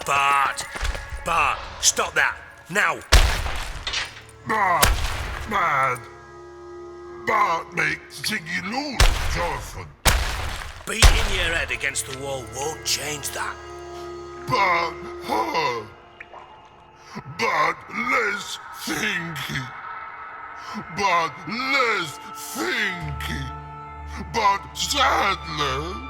Bart! Bart, stop that! Now! Bad. Bart makes Ziggy lose, Jorfin. Beating your head against the wall won't change that. But her. But less thinky. But less thinky. But sadness.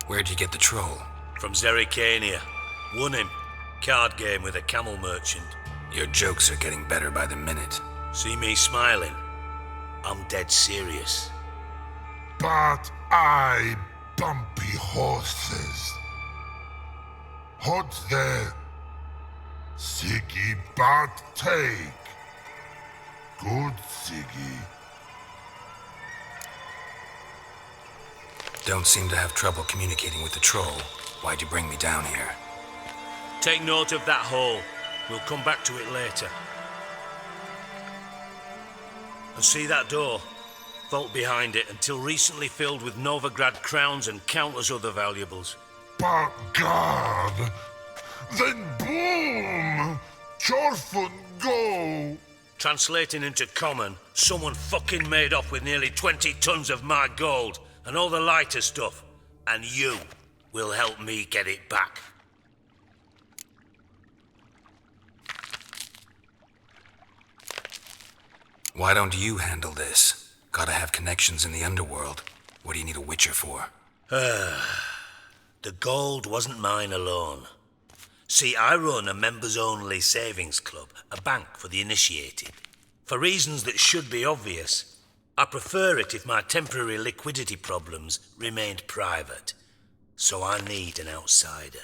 Where'd you get the troll? From Zerrikania. Won him. Card game with a camel merchant. Your jokes are getting better by the minute. See me smiling? I'm dead serious. But I bumpy horses. Hot there. Ziggy but take. Good Ziggy. Don't seem to have trouble communicating with the troll. Why'd you bring me down here? Take note of that hole. We'll come back to it later. And see that door? Vault behind it, until recently filled with Novigrad crowns and countless other valuables. But God. Then boom! Jorfin go! Translating into common, someone fucking made off with nearly 20 tons of my gold and all the lighter stuff. And you will help me get it back. Why don't you handle this? Gotta have connections in the underworld. What do you need a witcher for? The gold wasn't mine alone. See, I run a members-only savings club, a bank for the initiated. For reasons that should be obvious, I prefer it if my temporary liquidity problems remained private. So I need an outsider.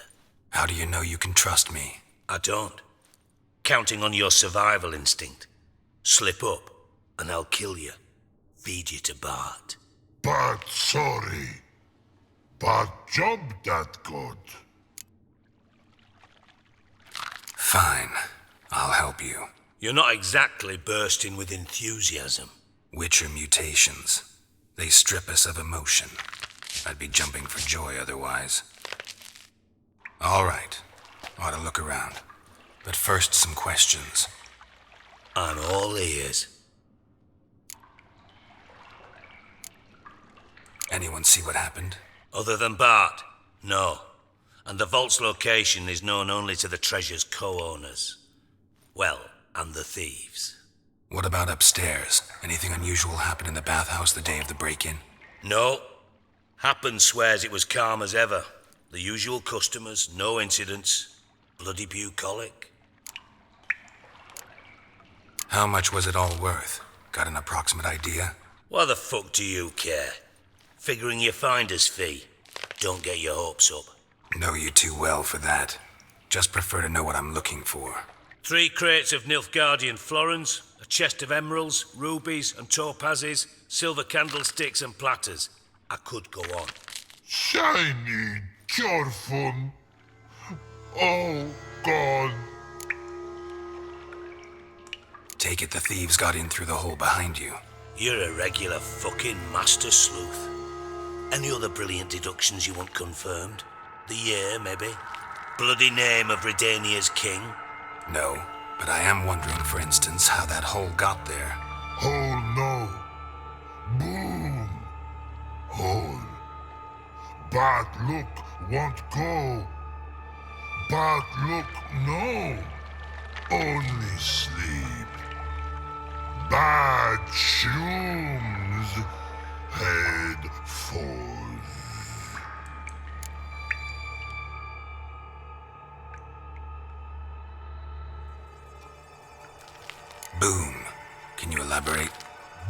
How do you know you can trust me? I don't. Counting on your survival instinct. Slip up, and I'll kill you. Feed you to Bart. But sorry. But job that good. Fine. I'll help you. You're not exactly bursting with enthusiasm. Witcher mutations. They strip us of emotion. I'd be jumping for joy otherwise. All right. Ought to look around. But first, some questions. I'm all ears. Anyone see what happened? Other than Bart? No. And the vault's location is known only to the treasure's co-owners. Well, and the thieves. What about upstairs? Anything unusual happen in the bathhouse the day of the break-in? No. Happen swears it was calm as ever. The usual customers, no incidents. Bloody bucolic. How much was it all worth? Got an approximate idea? Why the fuck do you care? Figuring your finder's fee. Don't get your hopes up. Know you too well for that. Just prefer to know what I'm looking for. 3 crates of Nilfgaardian florins, a chest of emeralds, rubies and topazes, silver candlesticks and platters. I could go on. Shiny Jorfin. Oh, God. Take it the thieves got in through the hole behind you. You're a regular fucking master sleuth. Any other brilliant deductions you want confirmed? The year, maybe? Bloody name of Redania's king? No, but I am wondering, for instance, how that hole got there. Hole no. Boom. Hole. Bad look won't go. Bad look no. Only sleep. Bad shoes. Head falls. Boom. Can you elaborate?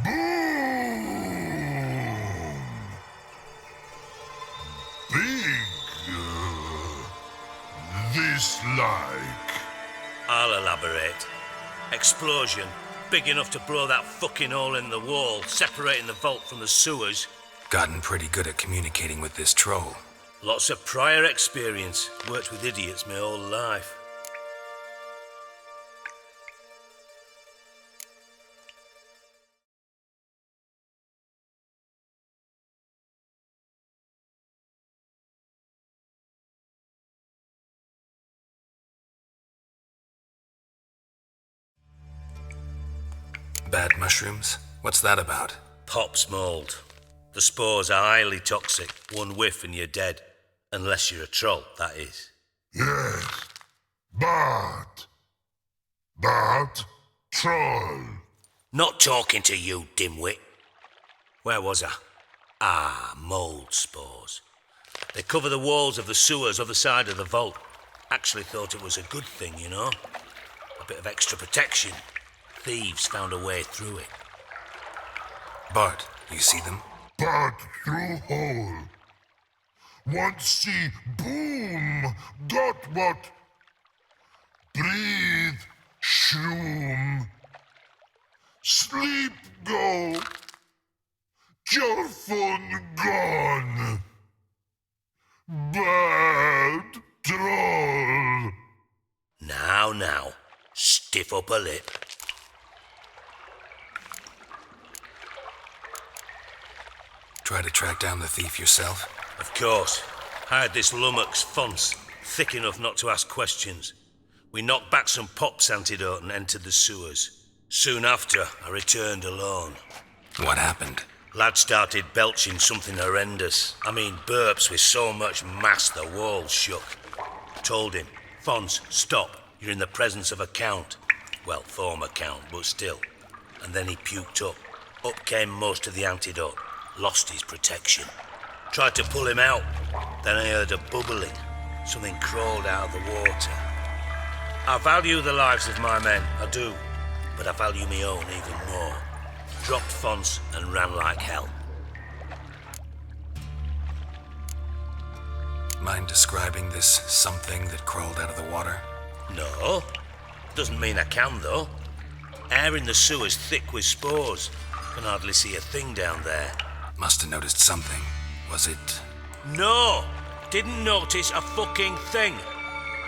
Boom! Big. This like. I'll elaborate. Explosion. Big enough to blow that fucking hole in the wall, separating the vault from the sewers. Gotten pretty good at communicating with this troll. Lots of prior experience. Worked with idiots my whole life. bad mushrooms? What's that about? Pops mold. The spores are highly toxic. One whiff and you're dead. Unless you're a troll, that is. Yes. But troll. Not talking to you, dimwit. Where was I? Ah, mold spores. They cover the walls of the sewers other side of the vault. Actually thought it was a good thing, you know? A bit of extra protection. Thieves found a way through it. Bart, you see them? But through hole. Once see boom. Got what? Breathe. Shroom. Sleep go. Your phone gone. Bad troll. Now, stiff up a lip. Try to track down the thief yourself? Of course. Hired this lummox Fonce, thick enough not to ask questions. We knocked back some Pop's antidote and entered the sewers. Soon after, I returned alone. What happened? Lad started belching something horrendous. I mean, burps with so much mass the walls shook. Told him, Fonce, stop. You're in the presence of a count. Well, former count, but still. And then he puked up. Up came most of the antidote. Lost his protection. Tried to pull him out. Then I heard a bubbling. Something crawled out of the water. I value the lives of my men, I do. But I value my own even more. Dropped Fonce and ran like hell. Mind describing this something that crawled out of the water? No. Doesn't mean I can, though. Air in the sewer's thick with spores. Can hardly see a thing down there. Must have noticed something. Was it... No! Didn't notice a fucking thing.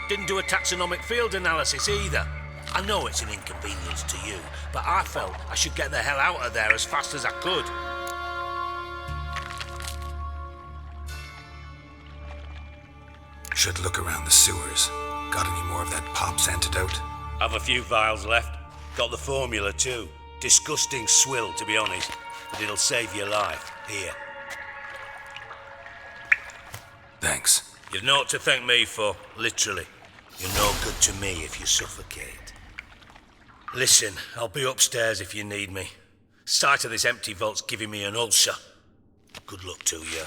Didn't do a taxonomic field analysis either. I know it's an inconvenience to you, but I felt I should get the hell out of there as fast as I could. Should look around the sewers. Got any more of that Pop's antidote? Have a few vials left. Got the formula too. Disgusting swill, to be honest, but it'll save your life. Here. Thanks. You've naught to thank me for, literally. You're no good to me if you suffocate. Listen, I'll be upstairs if you need me. Sight of this empty vault's giving me an ulcer. Good luck to you.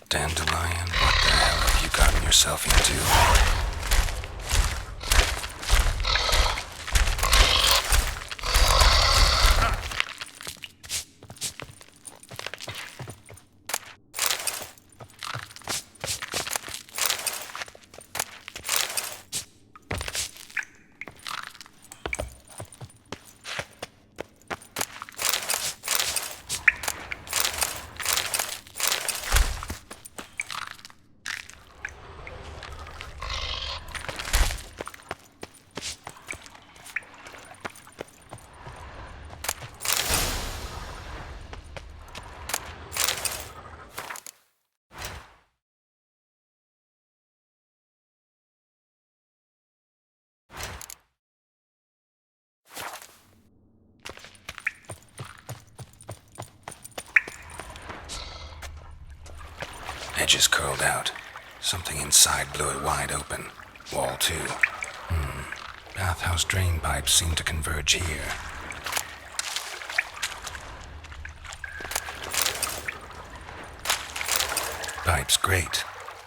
Dandelion, what the hell have you gotten yourself into? Edges curled out. Something inside blew it wide open. Wall too. Bathhouse drain pipes seem to converge here. Pipes great.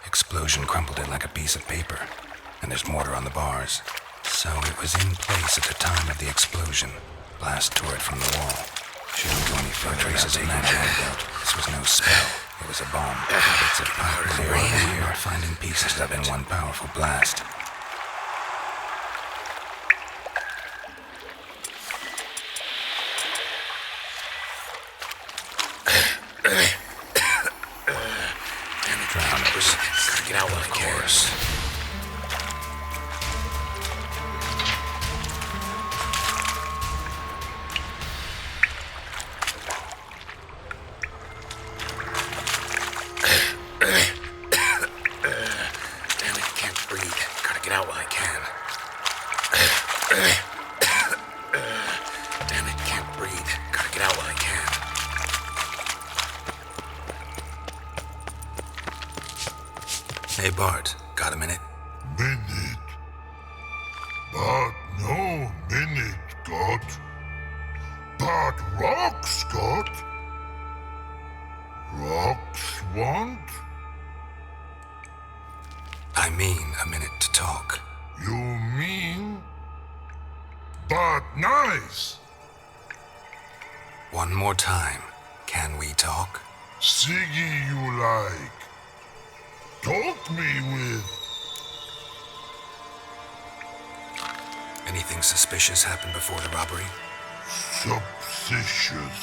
Explosion crumpled it like a piece of paper. And there's mortar on the bars. So it was in place at the time of the explosion. Blast tore it from the wall. Shouldn't go any further. Traces of magic antidote. This was no spell. It was a bomb. Bits of pipe clear over here, finding pieces of it in one powerful blast. Drowners. Gotta get out of course. Hey Bart, got a minute? Minute. But no minute got. But rocks got. Rocks want? I mean a minute to talk. You mean? But nice. One more time. Can we talk? Siggy you like. Talk me with. Anything suspicious happened before the robbery? Suspicious.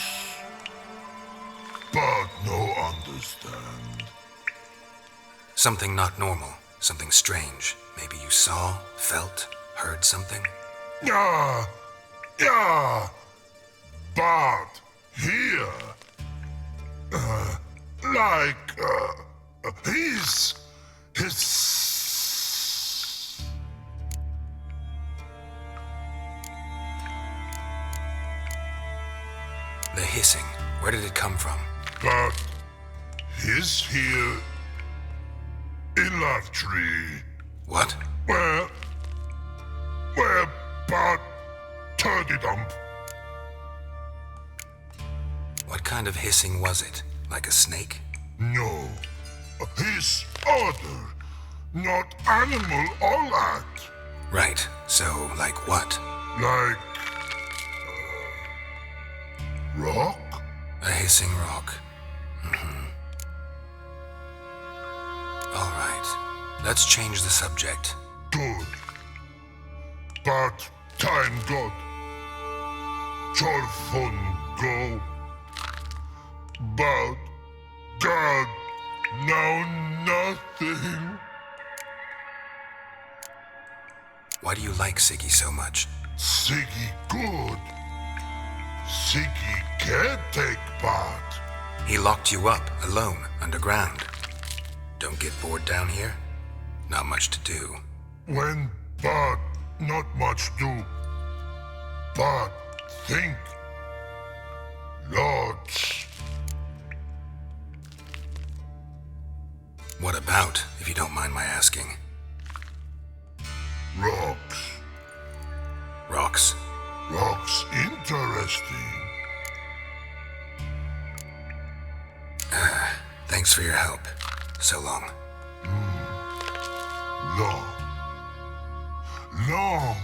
But no understand. Something not normal. Something strange. Maybe you saw, felt, heard something? Yeah. But here. His. The hissing. Where did it come from? But his here in that tree. What? Where but turdy dump. What kind of hissing was it? Like a snake? No. His other. Not animal all that. Right. So, like what? Like rock? A hissing rock. All right. Let's change the subject. Good. But time got. Fun go. But God, now nothing. Why do you like Siggy so much? Siggy good. Siggy can't take part. He locked you up, alone, underground. Don't get bored down here? Not much to do. When but not much do. But think. Lots. What about, if you don't mind my asking? Rocks. Rocks? Rocks interesting. Thanks for your help. So long. Long. Long.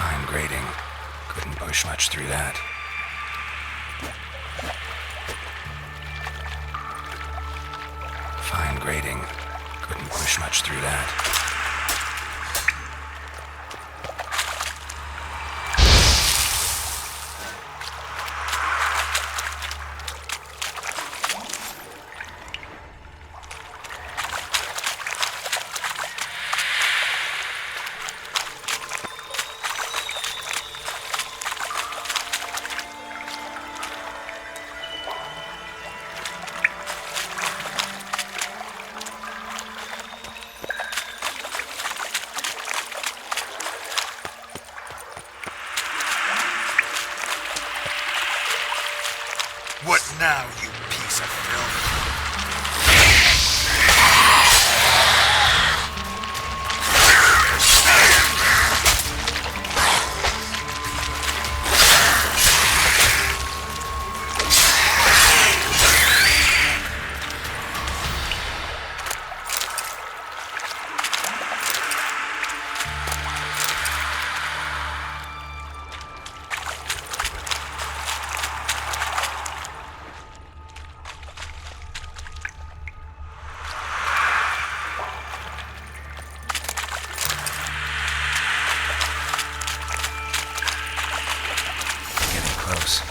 Fine grating. Couldn't push much through that. Fine grating. Couldn't push much through that. What now, you piece of filth? Close.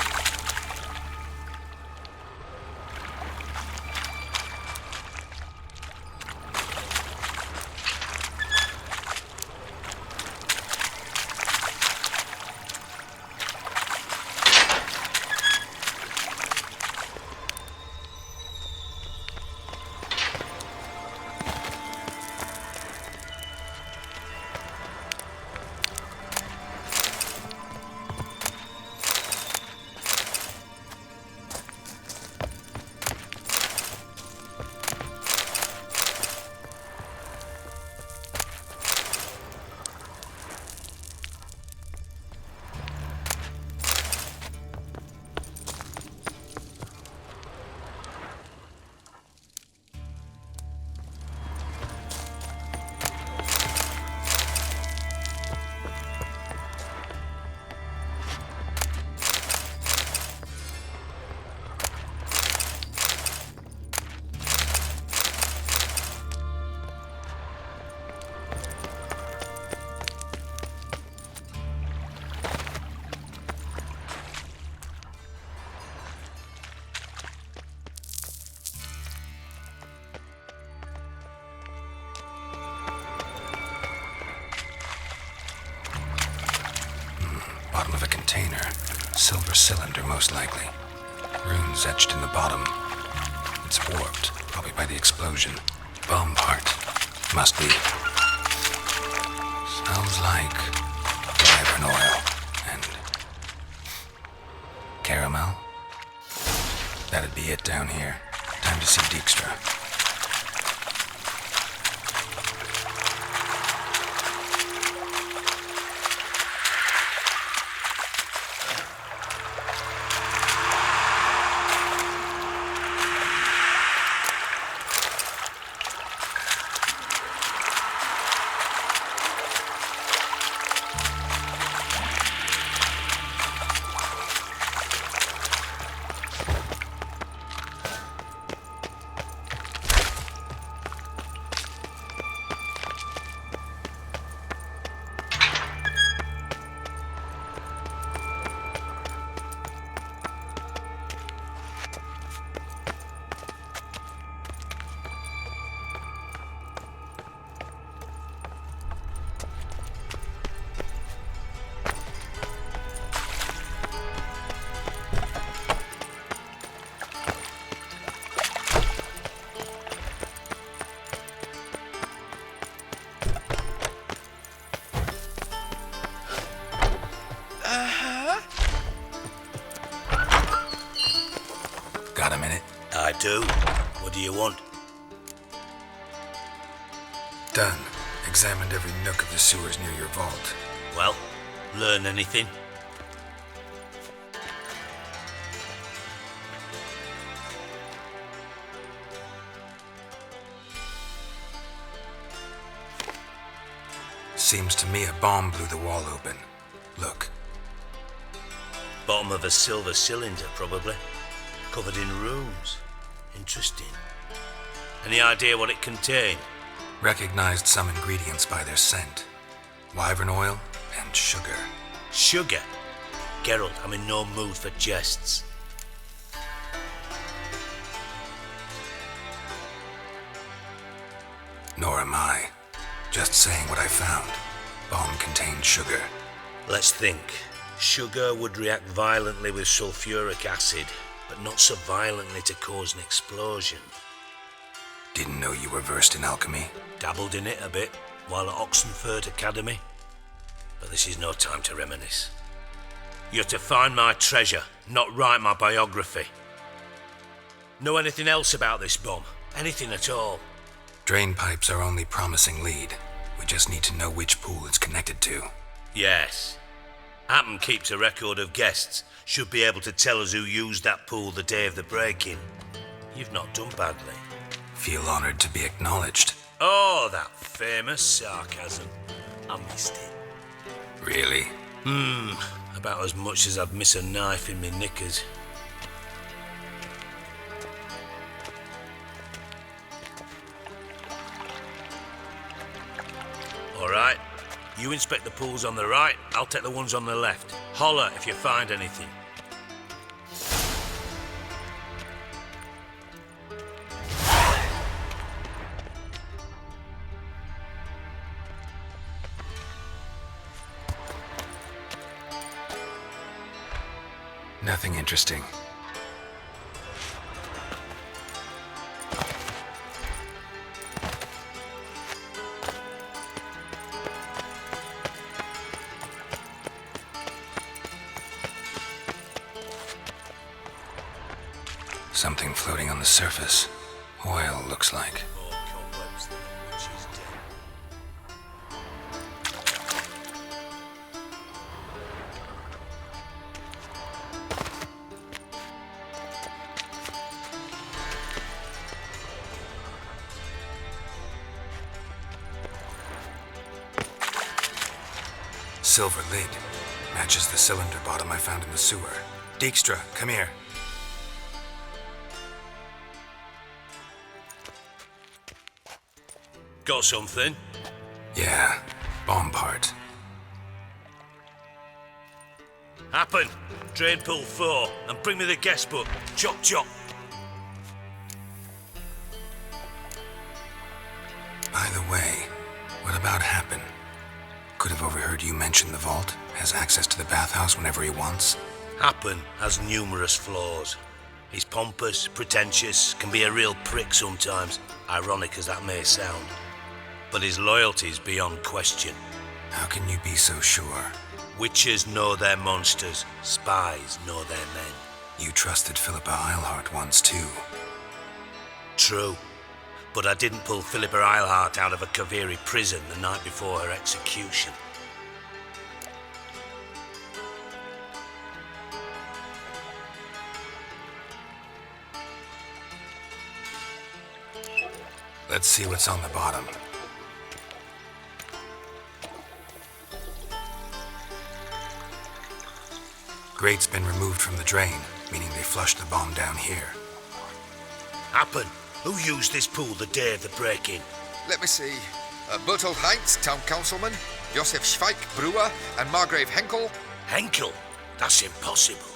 Bottom of a container. Silver cylinder, most likely. Runes etched in the bottom. It's warped, probably by the explosion. Bomb part. Must be. Smells like iron oil and caramel. That'd be it down here. Time to see Dijkstra. Got a minute? I do. What do you want? Done. Examined every nook of the sewers near your vault. Well, learn anything? Seems to me a bomb blew the wall open. Look, Bottom of a silver cylinder, probably. Covered in runes. Interesting. Any idea what it contained? recognized some ingredients by their scent. Wyvern oil and sugar. Sugar? Geralt, I'm in no mood for jests. Nor am I. Just saying what I found. Bomb contained sugar. Let's think. Sugar would react violently with sulfuric acid, but not so violently to cause an explosion. Didn't know you were versed in alchemy. Dabbled in it a bit while at Oxenford Academy. But this is no time to reminisce. You're to find my treasure, not write my biography. Know anything else about this bomb? Anything at all? Drain pipes are only promising lead. We just need to know which pool it's connected to. Yes. Hammond keeps a record of guests. Should be able to tell us who used that pool the day of the break-in. You've not done badly. Feel honored to be acknowledged. Oh, that famous sarcasm. I missed it. Really? About as much as I'd miss a knife in me knickers. All right. You inspect the pools on the right, I'll take the ones on the left. Holler if you find anything. Nothing interesting. Something floating on the surface. Oil, looks like. More cobwebs than a witch's den. Silver lid. Matches the cylinder bottom I found in the sewer. Dijkstra, come here. Got something? Yeah, bomb part. Happen. Drain pool 4 and bring me the guest book. Chop chop. By the way, what about Happen? Could have overheard you mention the vault. Has access to the bathhouse whenever he wants. Happen has numerous flaws. He's pompous, pretentious, can be a real prick sometimes, ironic as that may sound. But his loyalty's beyond question. How can you be so sure? Witches know their monsters, spies know their men. You trusted Philippa Eilhart once too. True, but I didn't pull Philippa Eilhart out of a Kaviri prison the night before her execution. Let's see what's on the bottom. Grate's been removed from the drain, meaning they flushed the bomb down here. Happen. Who used this pool the day of the break-in? Let me see. Bertold Heinz, town councilman, Josef Schweik, brewer, and Margrave Henkel. Henkel? That's impossible.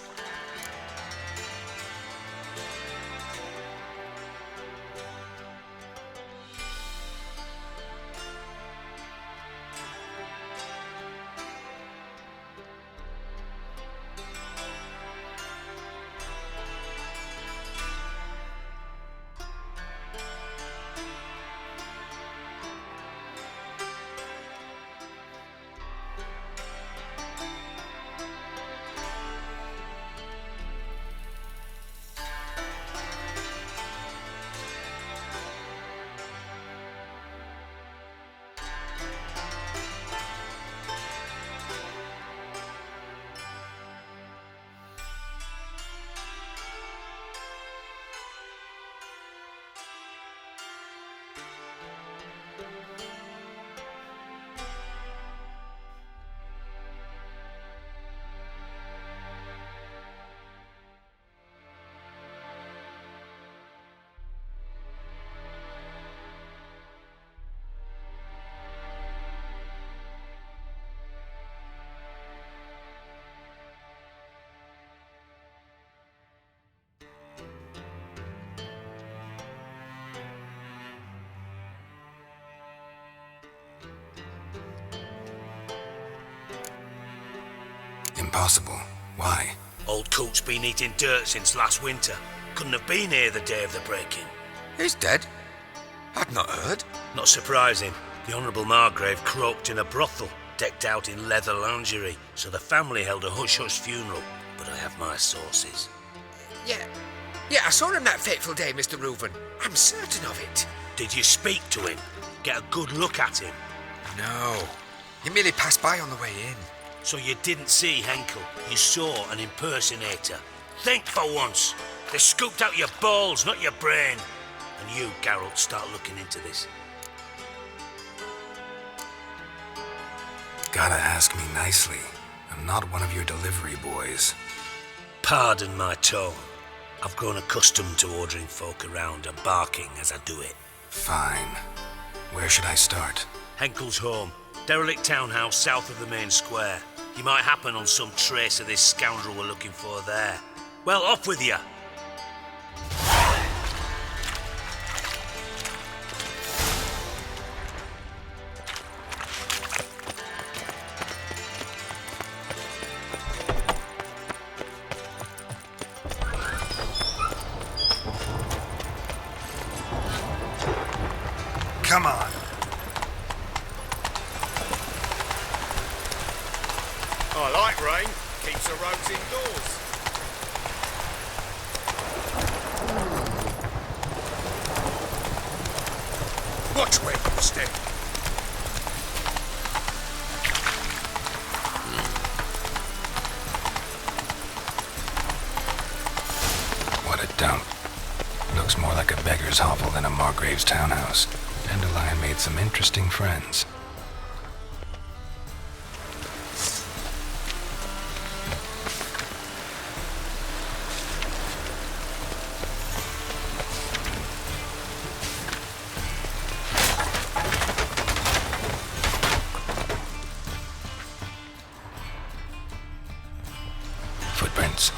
Impossible. Why? Old Coot's been eating dirt since last winter. Couldn't have been here the day of the break-in. He's dead? I'd not heard. Not surprising. The Honourable Margrave croaked in a brothel, decked out in leather lingerie, so the family held a hush-hush funeral. But I have my sources. Yeah, I saw him that fateful day, Mr. Reuven. I'm certain of it. Did you speak to him? Get a good look at him? No. He merely passed by on the way in. So you didn't see Henkel, you saw an impersonator. Think for once. They scooped out your balls, not your brain. And you, Geralt, start looking into this. Gotta ask me nicely. I'm not one of your delivery boys. Pardon my tone. I've grown accustomed to ordering folk around and barking as I do it. Fine. Where should I start? Henkel's home. Derelict townhouse south of the main square. You might happen on some trace of this scoundrel we're looking for there. Well, off with you. Come on. I like rain. Keeps the roads indoors. Watch where you step. What a dump. Looks more like a beggar's hovel than a Margrave's townhouse. Dandelion made some interesting friends. Footprints.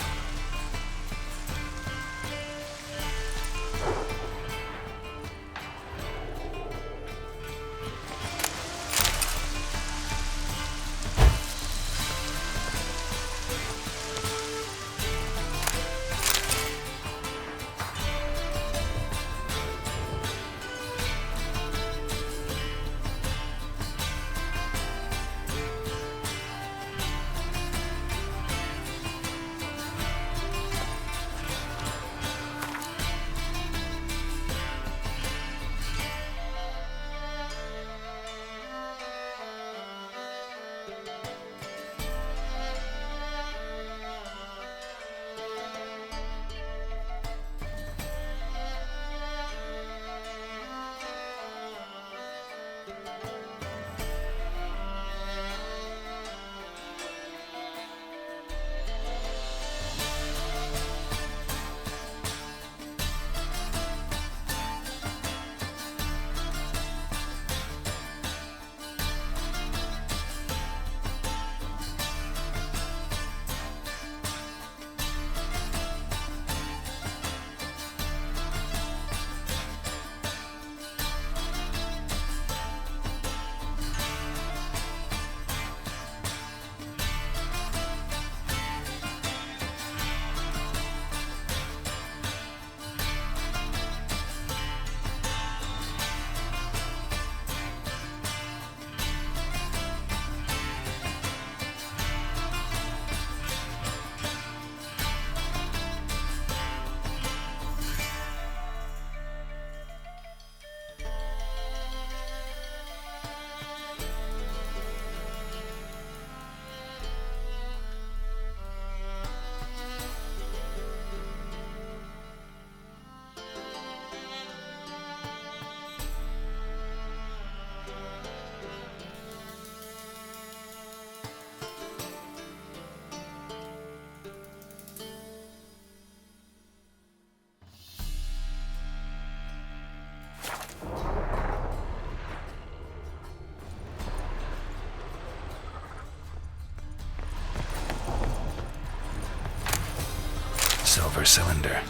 Silver cylinder.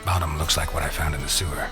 Bottom looks like what I found in the sewer.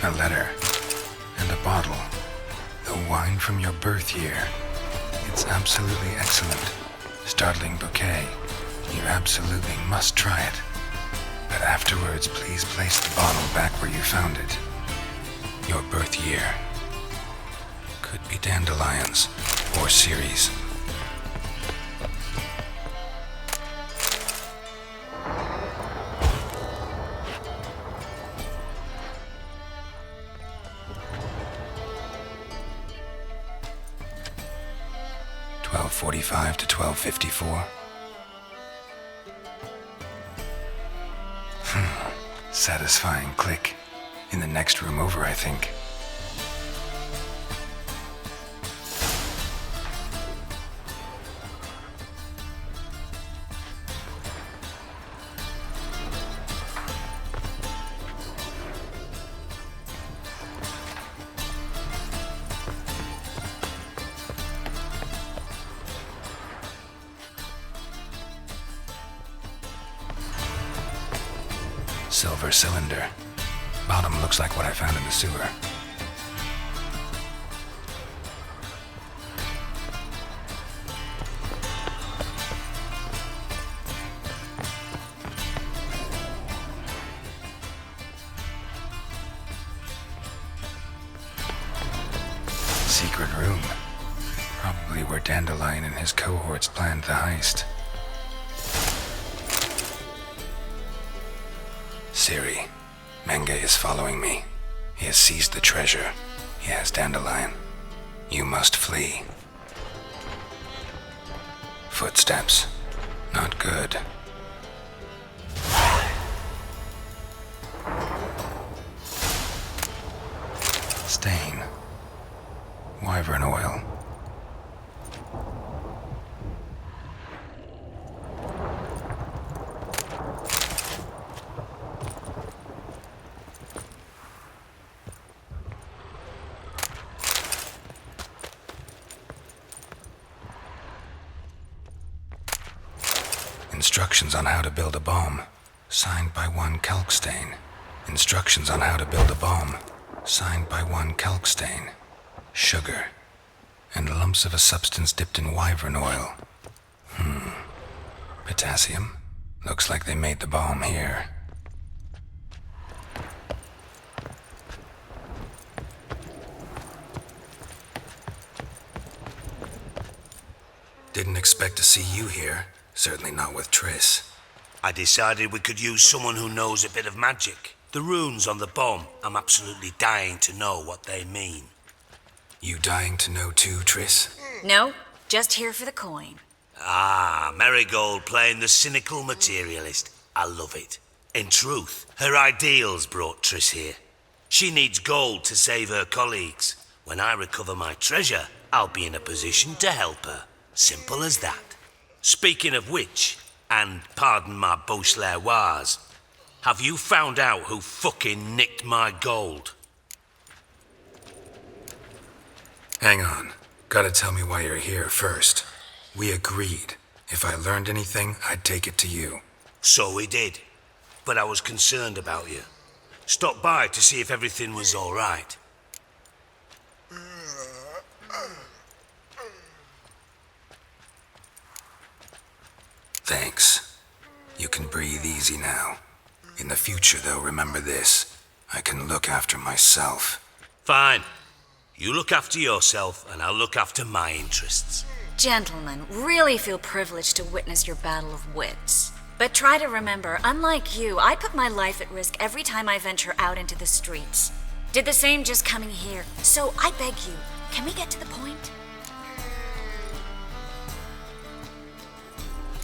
a letter, and a bottle. The wine from your birth year. It's absolutely excellent. Startling bouquet. You absolutely must try it. But afterwards, please place the bottle back where you found it. Your birth year. Could be dandelions or Ceres. $12:45 to $12:54. Satisfying click. In the next room over, I think. Silver cylinder. Bottom looks like what I found in the sewer. Secret room. Probably where Dandelion and his cohorts planned the heist. Siri, Menge is following me. He has seized the treasure. He has Dandelion. You must flee. Footsteps. Not good. Stain. Wyvern oil. Instructions on how to build a bomb, signed by one Kalkstain. Instructions on how to build a bomb, signed by one Kalkstain. Sugar, and lumps of a substance dipped in wyvern oil. Potassium? Looks like they made the bomb here. Didn't expect to see you here. Certainly not with Triss. I decided we could use someone who knows a bit of magic. The runes on the bomb, I'm absolutely dying to know what they mean. You dying to know too, Triss? No, just here for the coin. Ah, Marigold playing the cynical materialist. I love it. In truth, her ideals brought Triss here. She needs gold to save her colleagues. When I recover my treasure, I'll be in a position to help her. Simple as that. Speaking of which, and pardon my Beauclervois, have you found out who fucking nicked my gold? Hang on. Gotta tell me why you're here first. We agreed. If I learned anything, I'd take it to you. So we did. But I was concerned about you. Stopped by to see if everything was all right. Thanks. You can breathe easy now. In the future, though, remember this. I can look after myself. Fine. You look after yourself, and I'll look after my interests. Gentlemen, really feel privileged to witness your battle of wits. But try to remember, unlike you, I put my life at risk every time I venture out into the streets. Did the same just coming here. So I beg you, can we get to the point?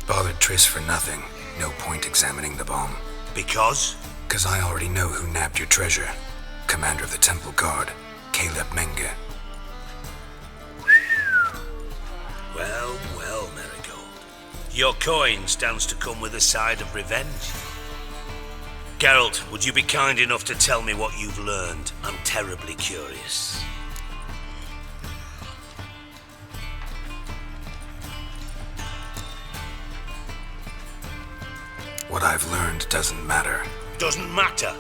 Bothered Triss for nothing. No point examining the bomb. Because? 'Cause I already know who nabbed your treasure. Commander of the Temple Guard, Caleb Menge. Well, well, Marigold. Your coin stands to come with a side of revenge. Geralt, would you be kind enough to tell me what you've learned? I'm terribly curious. What I've learned doesn't matter. Doesn't matter.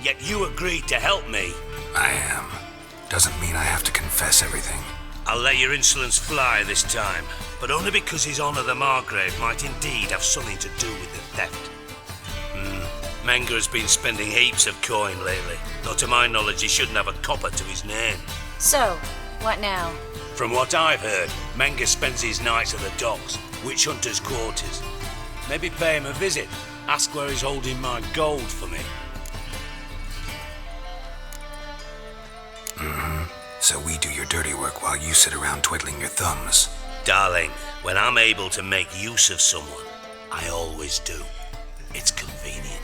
Yet you agreed to help me. I am. Doesn't mean I have to confess everything. I'll let your insolence fly this time, but only because His Honor the Margrave might indeed have something to do with the theft. Menga has been spending heaps of coin lately, though to my knowledge he shouldn't have a copper to his name. So, what now? From what I've heard, Menga spends his nights at the docks, witch hunters' quarters. Maybe pay him a visit, ask where he's holding my gold for me. So we do your dirty work while you sit around twiddling your thumbs. Darling, when I'm able to make use of someone, I always do. It's convenient.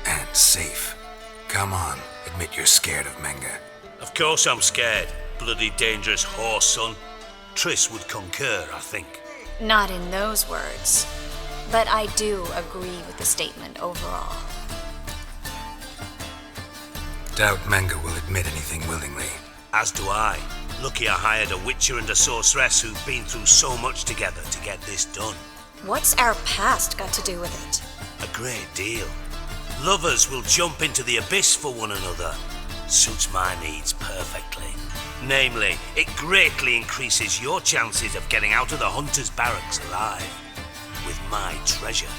And safe. Come on, admit you're scared of Menga. Of course I'm scared. Bloody dangerous horse, son. Triss would concur, I think. Not in those words. But I do agree with the statement overall. Doubt Menga will admit anything willingly. As do I. Lucky I hired a witcher and a sorceress who've been through so much together to get this done. What's our past got to do with it? A great deal. Lovers will jump into the abyss for one another. Suits my needs perfectly. Namely, it greatly increases your chances of getting out of the hunter's barracks alive. With my treasure.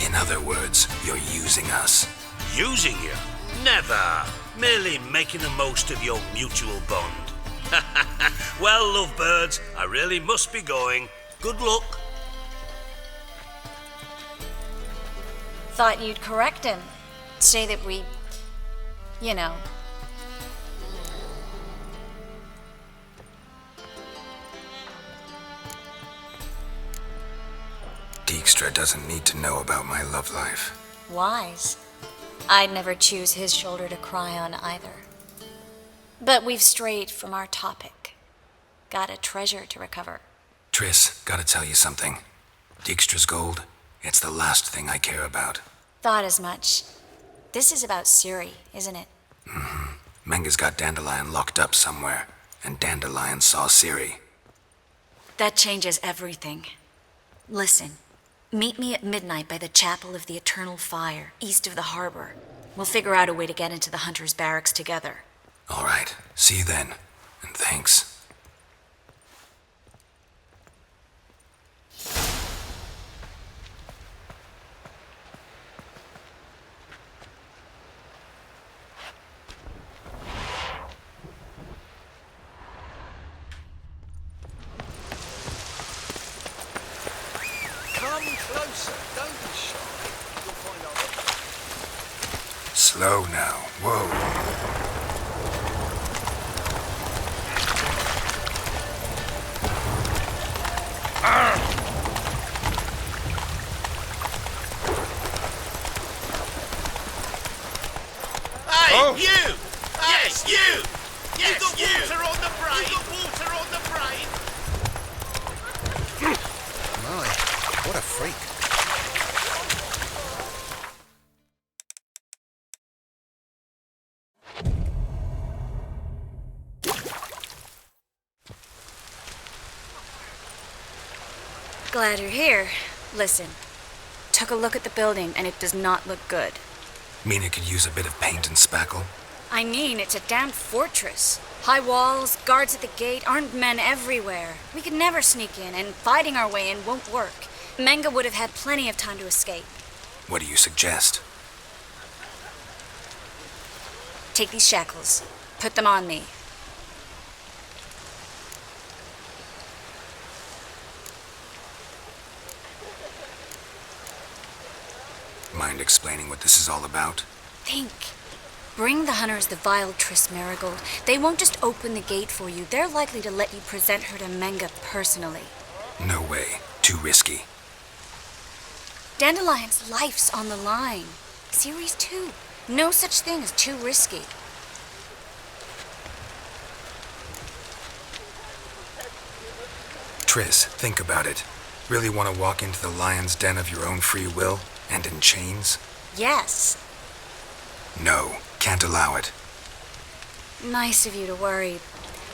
In other words, you're using us. Using you? Never. Merely making the most of your mutual bond. Well, lovebirds, I really must be going. Good luck. Thought you'd correct him. Say that we... you know... Dijkstra doesn't need to know about my love life. wise. I'd never choose his shoulder to cry on either. But we've strayed from our topic. Got a treasure to recover. Triss, gotta tell you something. Dijkstra's gold, it's the last thing I care about. Thought as much. This is about Ciri, isn't it? Mm-hmm. Menga's got Dandelion locked up somewhere, and Dandelion saw Ciri. That changes everything. Listen, meet me at midnight by the Chapel of the Eternal Fire, east of the harbor. We'll figure out a way to get into the Hunter's Barracks together. All right, see you then, and thanks. Come closer, don't be shy. You'll find out. Slow now, whoa. Hey, Oh. you! Yes, you! Yes, got you! water on the brain. You got water on the brain! My, what a freak. Glad you're here. Listen, took a look at the building and it does not look good. Mean it could use a bit of paint and spackle? I mean, it's a damn fortress. High walls, guards at the gate, armed men everywhere. We could never sneak in, and fighting our way in won't work. Menga would have had plenty of time to escape. What do you suggest? Take these shackles. Put them on me. Mind explaining what this is all about? Think. Bring the hunters the vile Triss Marigold. They won't just open the gate for you. They're likely to let you present her to Menga personally. No way. Too risky. Dandelion's life's on the line. Ciri's too. No such thing as too risky. Triss, think about it. Really want to walk into the lion's den of your own free will, and in chains? Yes. No, can't allow it. Nice of you to worry,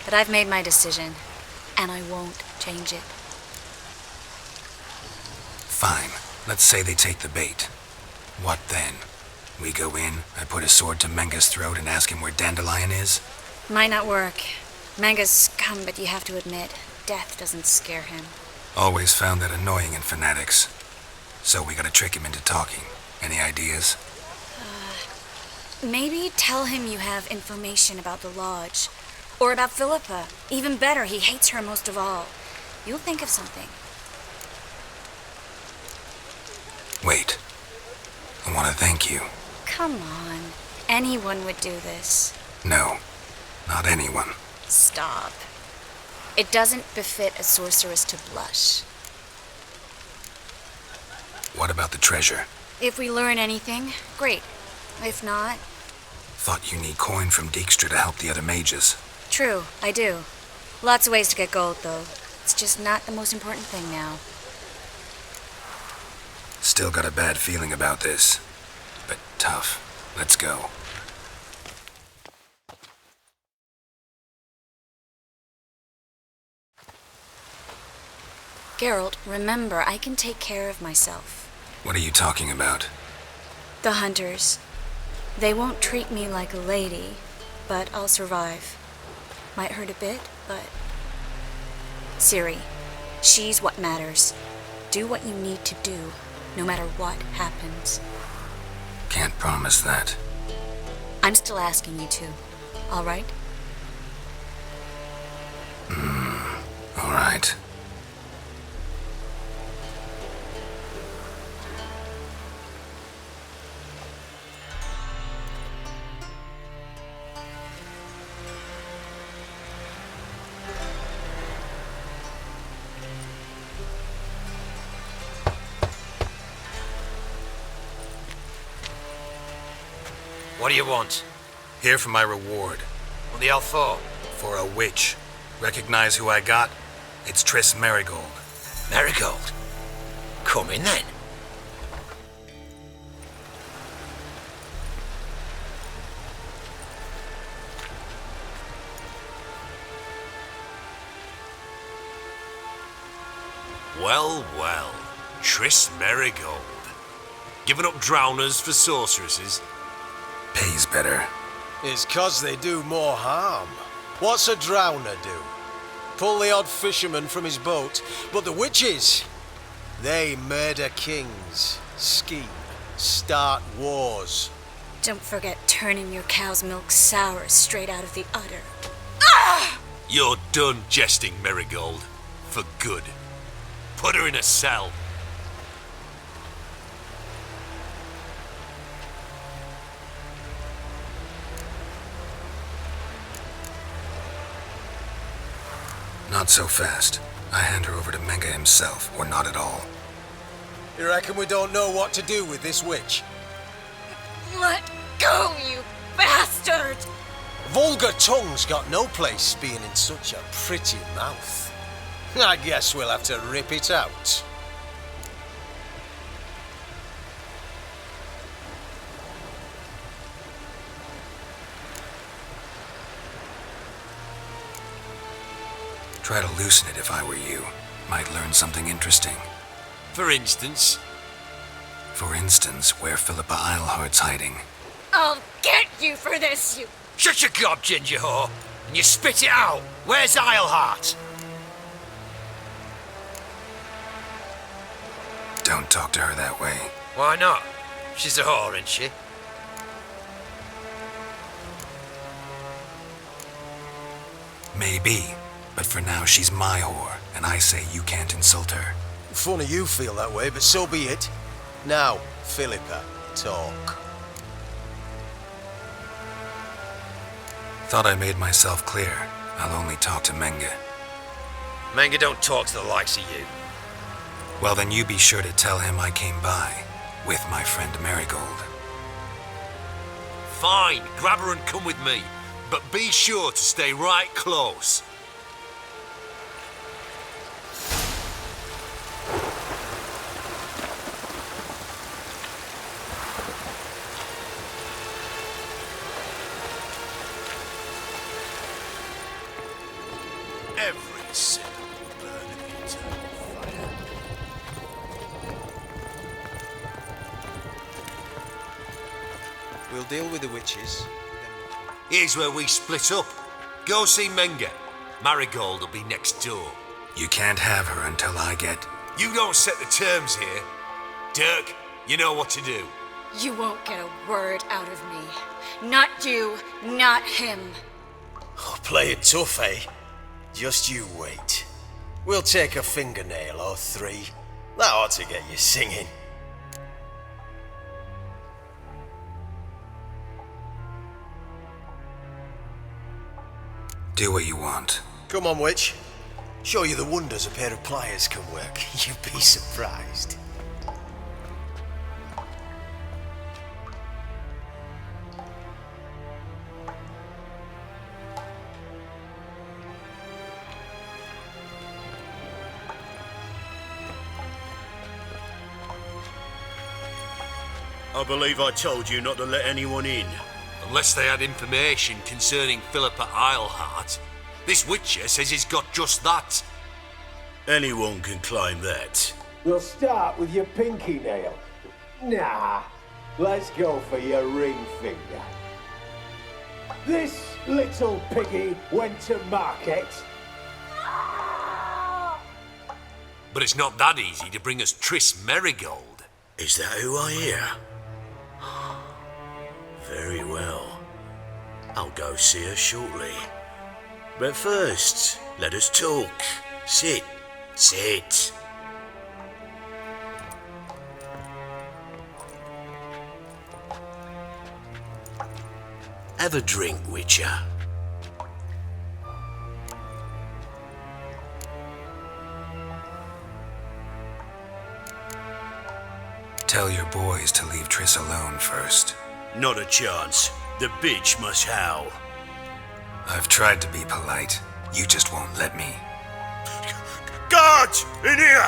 but I've made my decision, and I won't change it. Fine. Let's say they take the bait. What then? We go in, I put a sword to Menga's throat and ask him where Dandelion is? Might not work. Manga's scum, but you have to admit, death doesn't scare him. Always found that annoying in fanatics. So we gotta trick him into talking. Any ideas? Maybe tell him you have information about the lodge. Or about Philippa. Even better, he hates her most of all. You'll think of something. Wait. I want to thank you. Come on. Anyone would do this. No, not anyone. Stop. It doesn't befit a sorceress to blush. What about the treasure? If we learn anything, great. If not... Thought you need coin from Dijkstra to help the other mages. True, I do. Lots of ways to get gold, though. It's just not the most important thing now. Still got a bad feeling about this. But tough. Let's go. Geralt, remember, I can take care of myself. What are you talking about? The hunters. They won't treat me like a lady, but I'll survive. Might hurt a bit, but... Ciri, she's what matters. Do what you need to do, no matter what happens. Can't promise that. I'm still asking you to, all right? All right. What do you want? Here for my reward. What the hell for? For a witch. Recognize who I got? It's Triss Merigold. Marigold? Come in then. Well, well. Triss Merigold. Giving up drowners for sorceresses? Pays better. It's 'cause they do more harm. What's a drowner do? Pull the odd fisherman from his boat. But the witches, they murder kings, scheme, start wars. Don't forget turning your cow's milk sour straight out of the udder. You're done jesting, Merigold. For good. Put her in a cell. Not so fast. I hand her over to Menga himself, or not at all. You reckon we don't know what to do with this witch? Let go, you bastard! Vulgar tongue's got no place being in such a pretty mouth. I guess we'll have to rip it out. Try to loosen it if I were you. Might learn something interesting. For instance? For instance, where Philippa Eilhart's hiding. I'll get you for this, you... Shut your gob, ginger whore, and you spit it out. Where's Eilhart? Don't talk to her that way. Why not? She's a whore, isn't she? Maybe, but for now she's my whore, and I say you can't insult her. Funny you feel that way, but so be it. Now, Philippa, talk. Thought I made myself clear. I'll only talk to Menga. Menga don't talk to the likes of you. Well, then you be sure to tell him I came by, with my friend Merigold. Fine, grab her and come with me. But be sure to stay right close. Every sin will burn in the eternal fire. deal with the witches. Here's where we split up. Go see Menga. Marigold will be next door. You can't have her until I get... You don't set the terms here. Dirk, you know what to do. You won't get a word out of me. Not you, not him. Oh, play it tough, eh? Just you wait. We'll take a fingernail or 3. That ought to get you singing. Do what you want. Come on, witch. Show you the wonders a pair of pliers can work. You'd be surprised. I believe I told you not to let anyone in. Unless they had information concerning Philippa Eilhart. This Witcher says he's got just that. Anyone can claim that. We'll start with your pinky nail. Nah, let's go for your ring finger. This little piggy went to market. But it's not that easy to bring us Triss Merigold. Is that who I hear? Very well. I'll go see her shortly. But first, let us talk. Sit. Sit. Have a drink, Witcher. Tell your boys to leave Triss alone first. Not a chance. The bitch must howl. I've tried to be polite. You just won't let me. Guards! In here!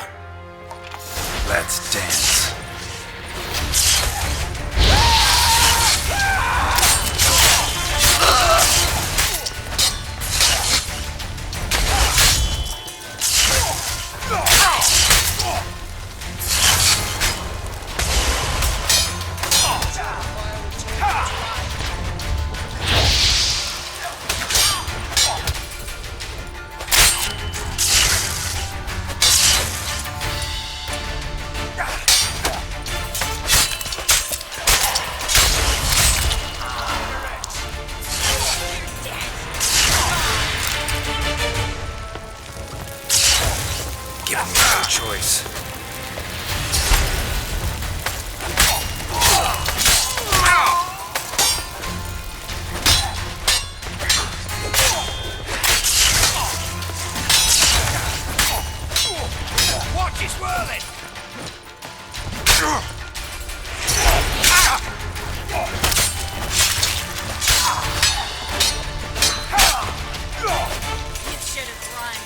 Let's dance. Choice. Watch it swirling! You should have run.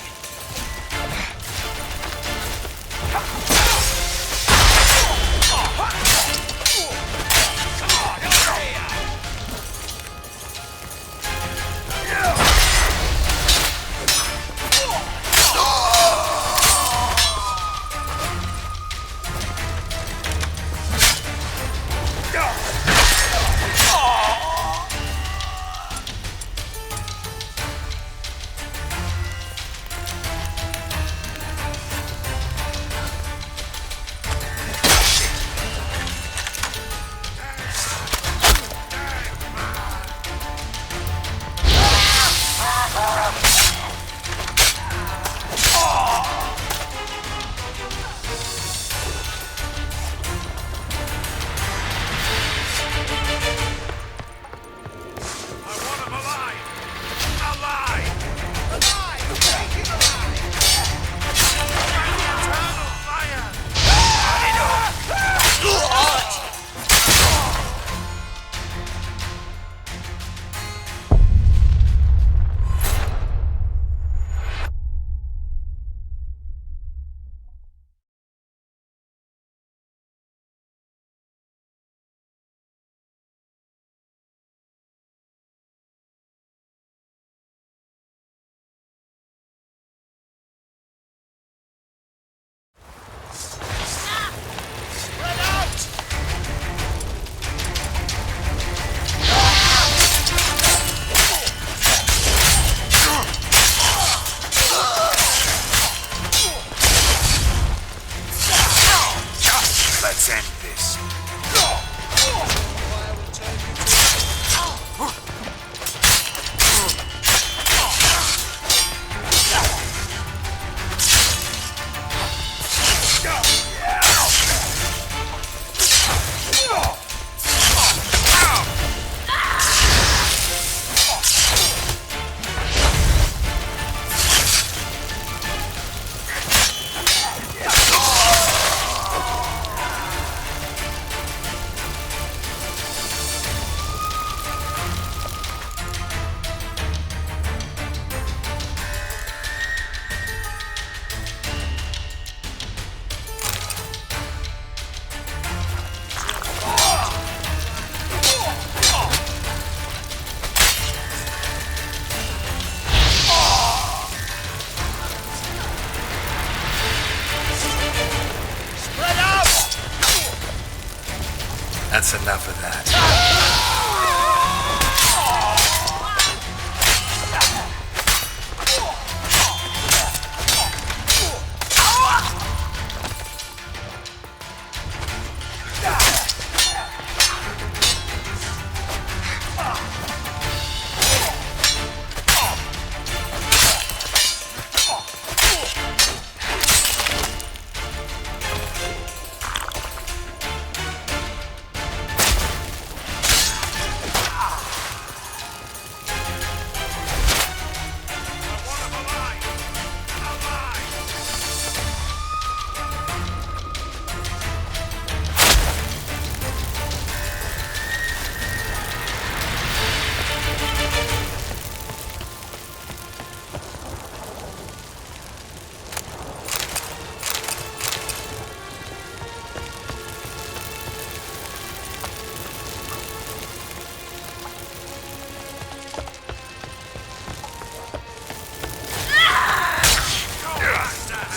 That's enough of that.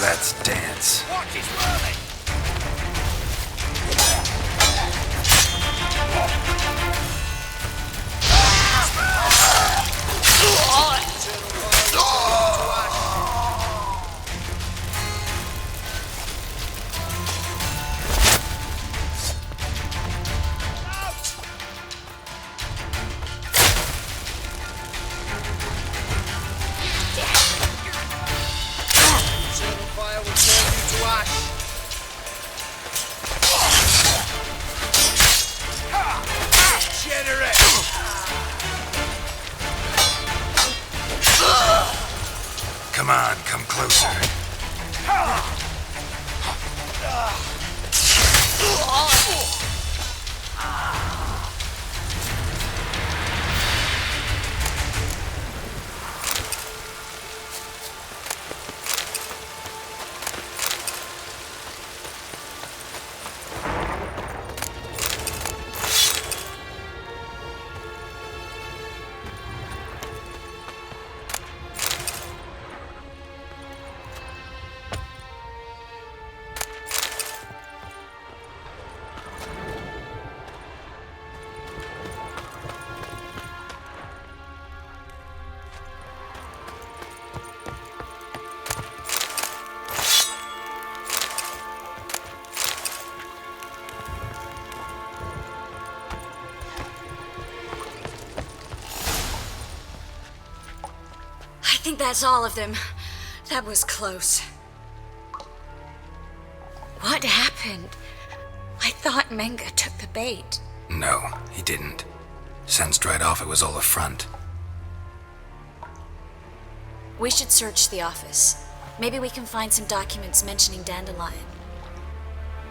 Let's dance. Watch his rolling. Come on, come closer. I think that's all of them. That was close. What happened? I thought Menga took the bait. No, he didn't. Sensed right off it was all a front. We should search the office. Maybe we can find some documents mentioning Dandelion.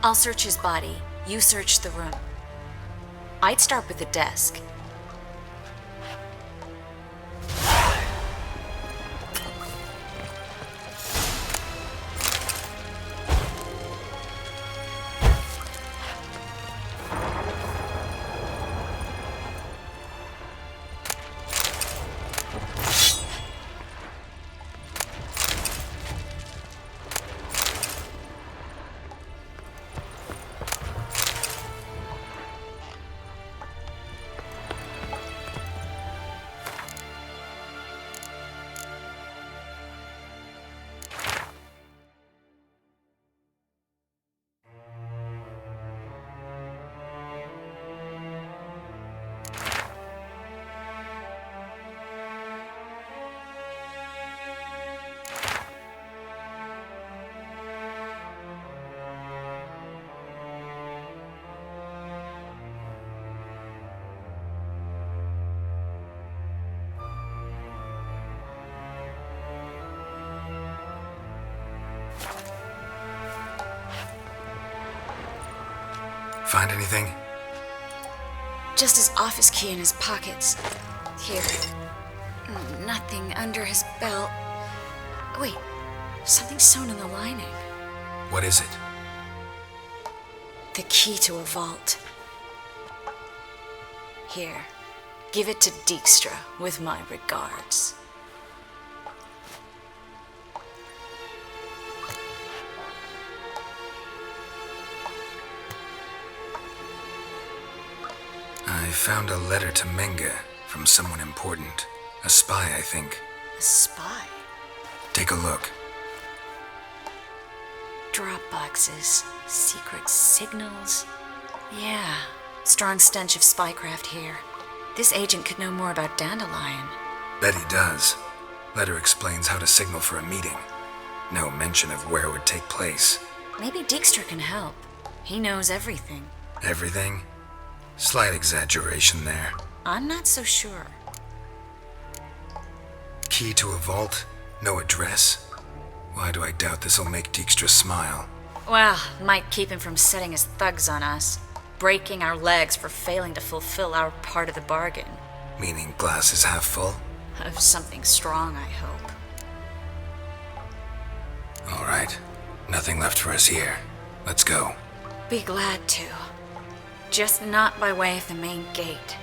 I'll search his body. You search the room. I'd start with the desk. Find anything? Just his office key in his pockets. Here. Nothing under his belt. Wait, something's sewn in the lining. What is it? The key to a vault. Here, give it to Dijkstra with my regards. found a letter to Menga from someone important. A spy, I think. A spy? Take a look. Drop boxes, secret signals. Yeah, strong stench of spycraft here. This agent could know more about Dandelion. Bet he does. Letter explains how to signal for a meeting. No mention of where it would take place. Maybe Dijkstra can help. He knows everything. Everything? Slight exaggeration there. I'm not so sure. Key to a vault? No address? Why do I doubt this'll make Dijkstra smile? Well, might keep him from setting his thugs on us. Breaking our legs for failing to fulfill our part of the bargain. Meaning glass is half full? Of something strong, I hope. All right. Nothing left for us here. Let's go. Be glad to. Just not by way of the main gate.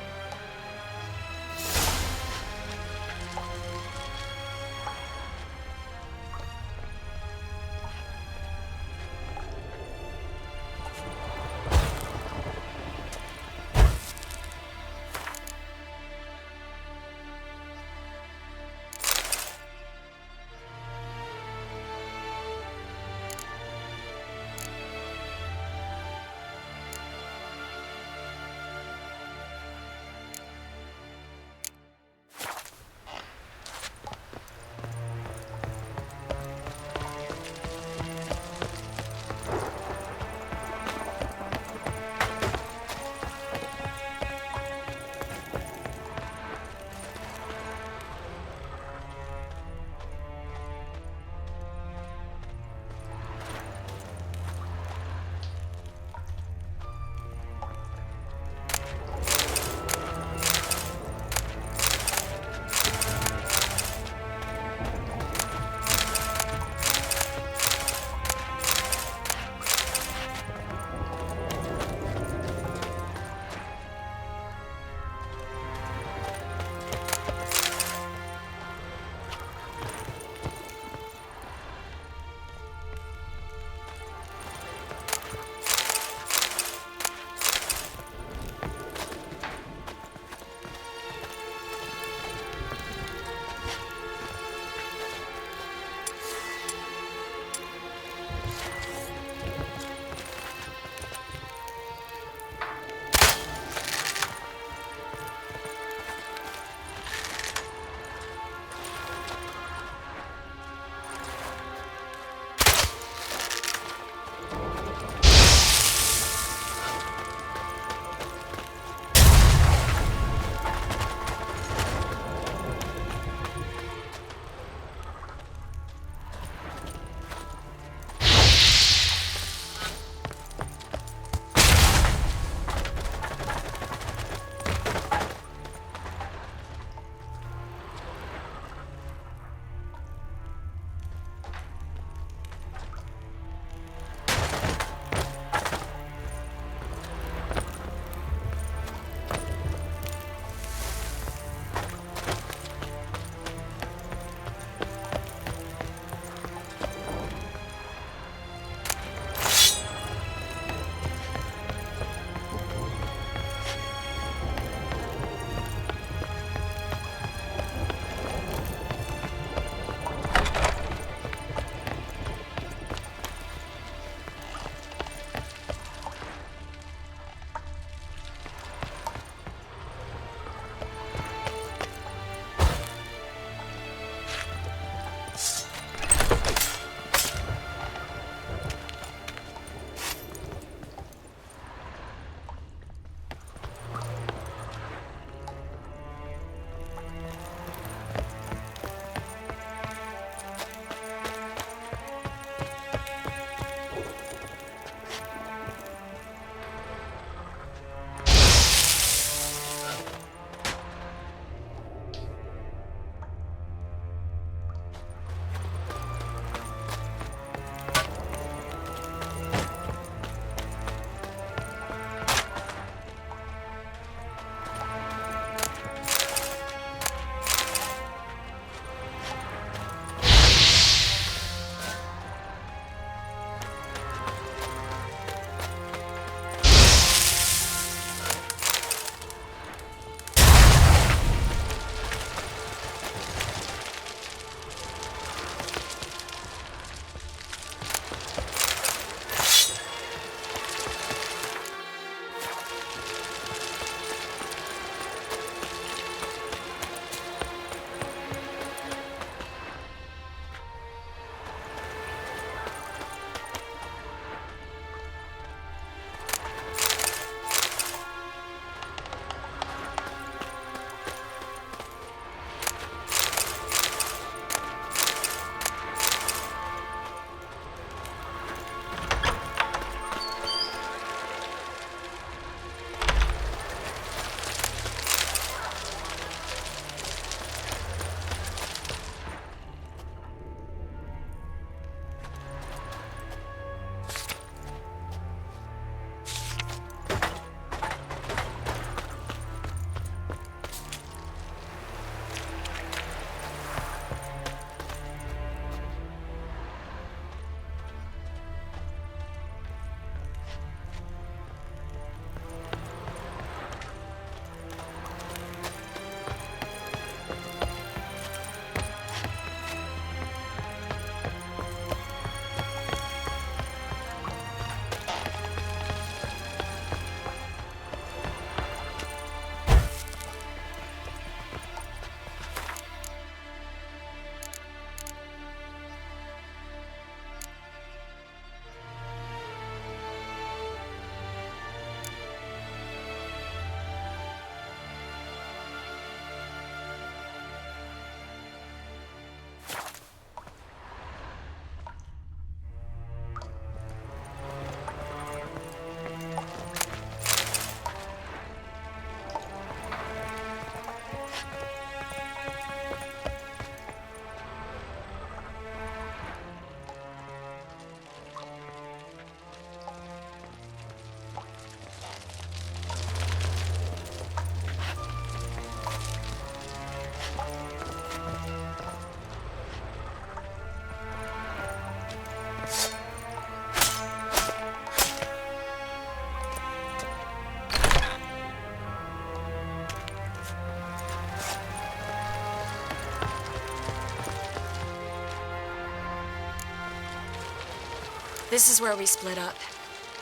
This is where we split up.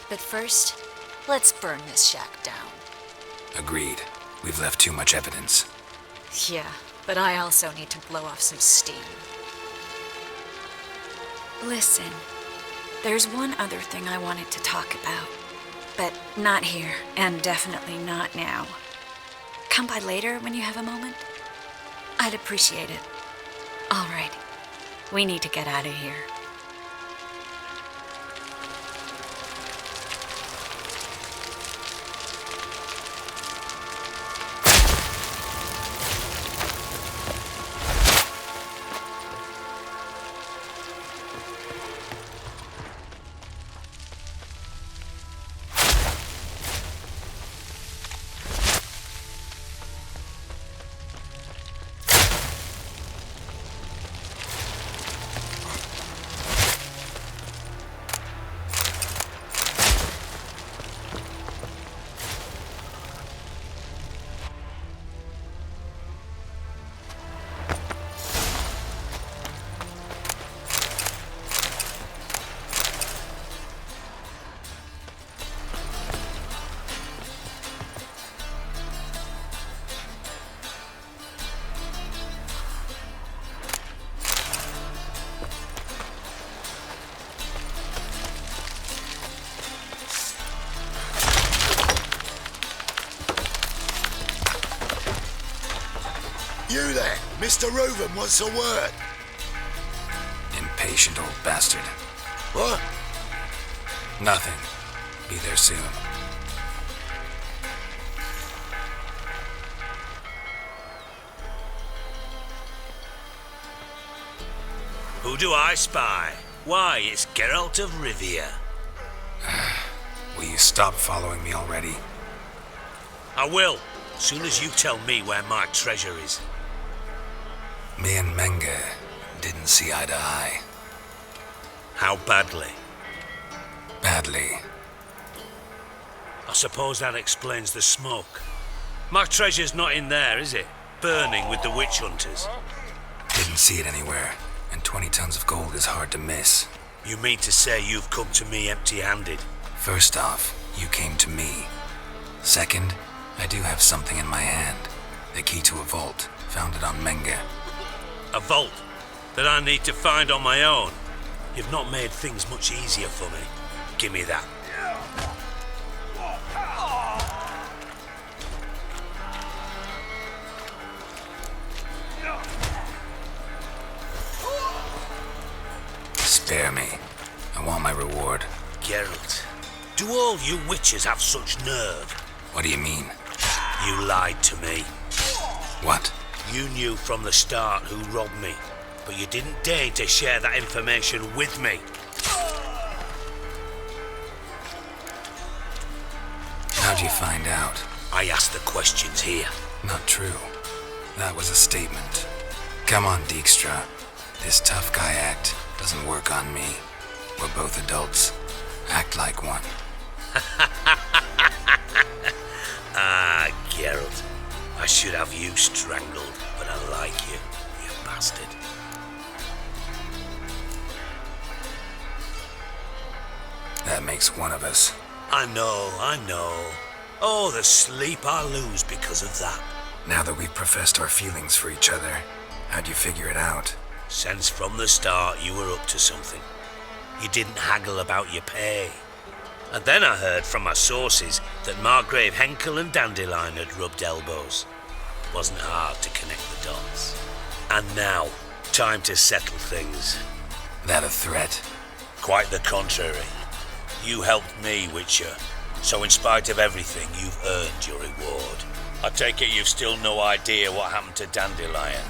But first, let's burn this shack down. Agreed. We've left too much evidence. Yeah, but I also need to blow off some steam. Listen, there's one other thing I wanted to talk about. But not here, and definitely not now. Come by later when you have a moment? I'd appreciate it. All right. We need to get out of here. You there, Mr. Reuben wants a word. Impatient old bastard. What? Nothing. Be there soon. Who do I spy? Why, it's Geralt of Rivia. Will you stop following me already? I will, soon as you tell me where my treasure is. Me and Menge didn't see eye to eye. How badly? Badly. I suppose that explains the smoke. My treasure's not in there, is it? Burning with the witch hunters. Didn't see it anywhere, and 20 tons of gold is hard to miss. You mean to say you've come to me empty-handed? First off, you came to me. Second, I do have something in my hand. The key to a vault, found it on Menge. A vault that I need to find on my own. You've not made things much easier for me. Give me that. Spare me. I want my reward. Geralt, do all you witches have such nerve? What do you mean? You lied to me. What? You knew from the start who robbed me, but you didn't deign to share that information with me. How'd you find out? I asked the questions here. Not true. That was a statement. Come on, Dijkstra. This tough guy act doesn't work on me. We're both adults. Act like one. Ah, Geralt. I should have you strangled, but I like you, you bastard. That makes one of us. I know. Oh, the sleep I lose because of that. Now that we've professed our feelings for each other, how'd you figure it out? Since from the start you were up to something. You didn't haggle about your pay. And then I heard from my sources that Margrave Henkel and Dandelion had rubbed elbows. Wasn't hard to connect the dots. And now, time to settle things. That a threat? Quite the contrary. You helped me, Witcher. So in spite of everything, you've earned your reward. I take it you've still no idea what happened to Dandelion?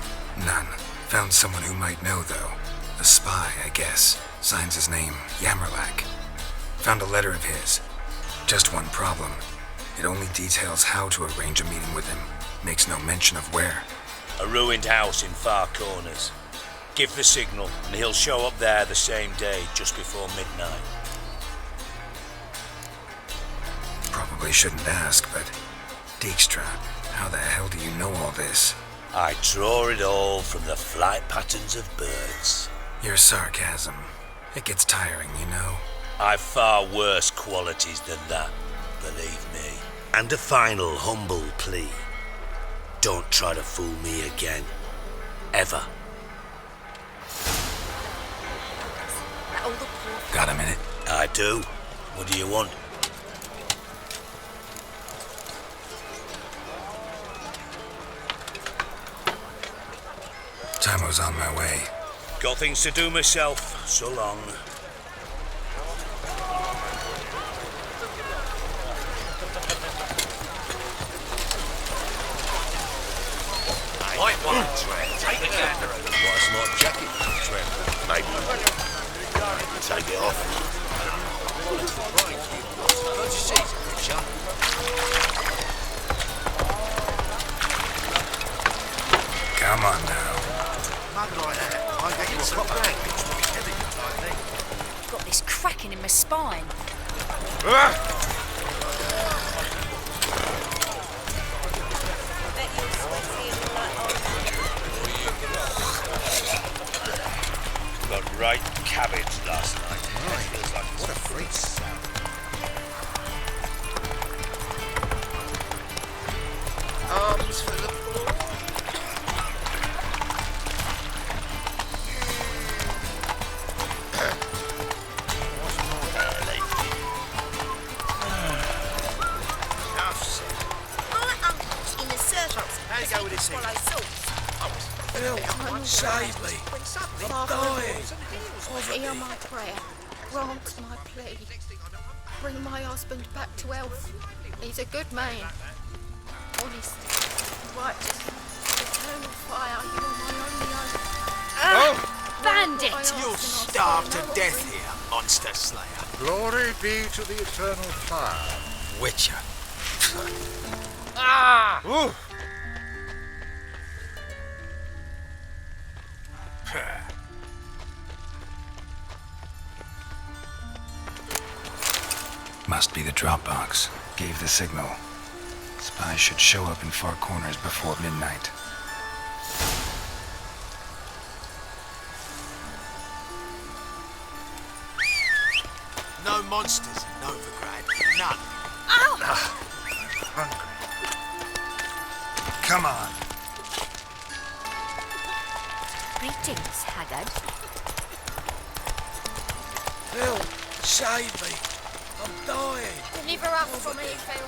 None. Found someone who might know, though. A spy, I guess. Signs his name, Yammerlack. Found a letter of his. Just one problem. It only details how to arrange a meeting with him. Makes no mention of where. A ruined house in Far Corners. Give the signal, and he'll show up there the same day, just before midnight. Probably shouldn't ask, but... Dijkstra, how the hell do you know all this? I draw it all from the flight patterns of birds. Your sarcasm. It gets tiring, you know. I've far worse qualities than that, believe me. And a final humble plea. Don't try to fool me again. Ever. Got a minute? I do. What do you want? Tamo's on my way. Got things to do myself. So long. Light one, Trent. Take the gander over. Quite a smart jacket, Trent. Maybe. Take it off. Don't you see, Richard? Come on now. Mug like that. I get you a proper hang. Got this cracking in my spine. Got right cabbage last night. Feels like what a freak sound. Arms for the poor. My uncle's in the circus. How you go with this thing? Follow swords. Phil, save me. I'm dying. Hear my prayer. Grant my plea. Bring my husband back to health. He's a good man. Honest. Righteous. Eternal fire. You are my only hope. Bandit! You'll starve to death here, monster slayer. Glory be to the eternal fire. Witcher. Must be the drop box. Gave the signal. Spies should show up in Four Corners before midnight. No monsters in Novigrad. None. Hungry. Come on. Greetings, Haggard. Phil, save me. I'm dying. Deliver up for me, Phil.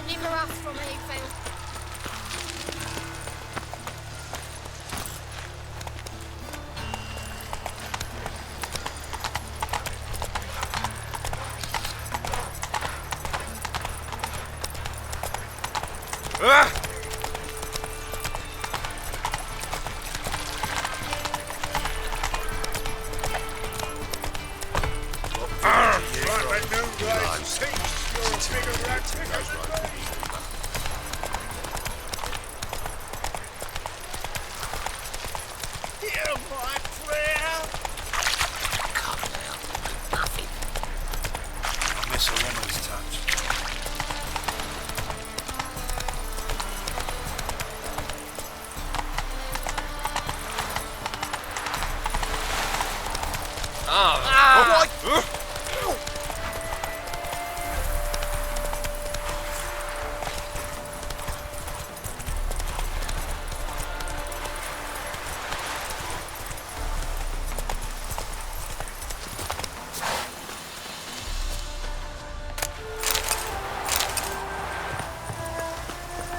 Deliver up for me, Phil. Hear my prayer. I miss a woman's touch.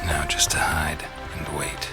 Now just to hide and wait.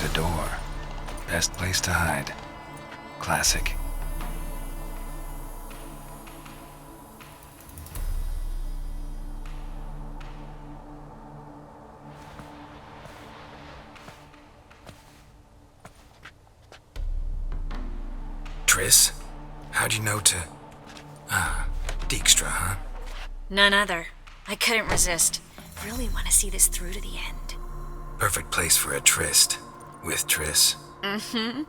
a door. Best place to hide. Classic. Triss? How'd you know to... Dijkstra, huh? None other. I couldn't resist. Really want to see this through to the end. Perfect place for a tryst. With Triss. Mm-hmm.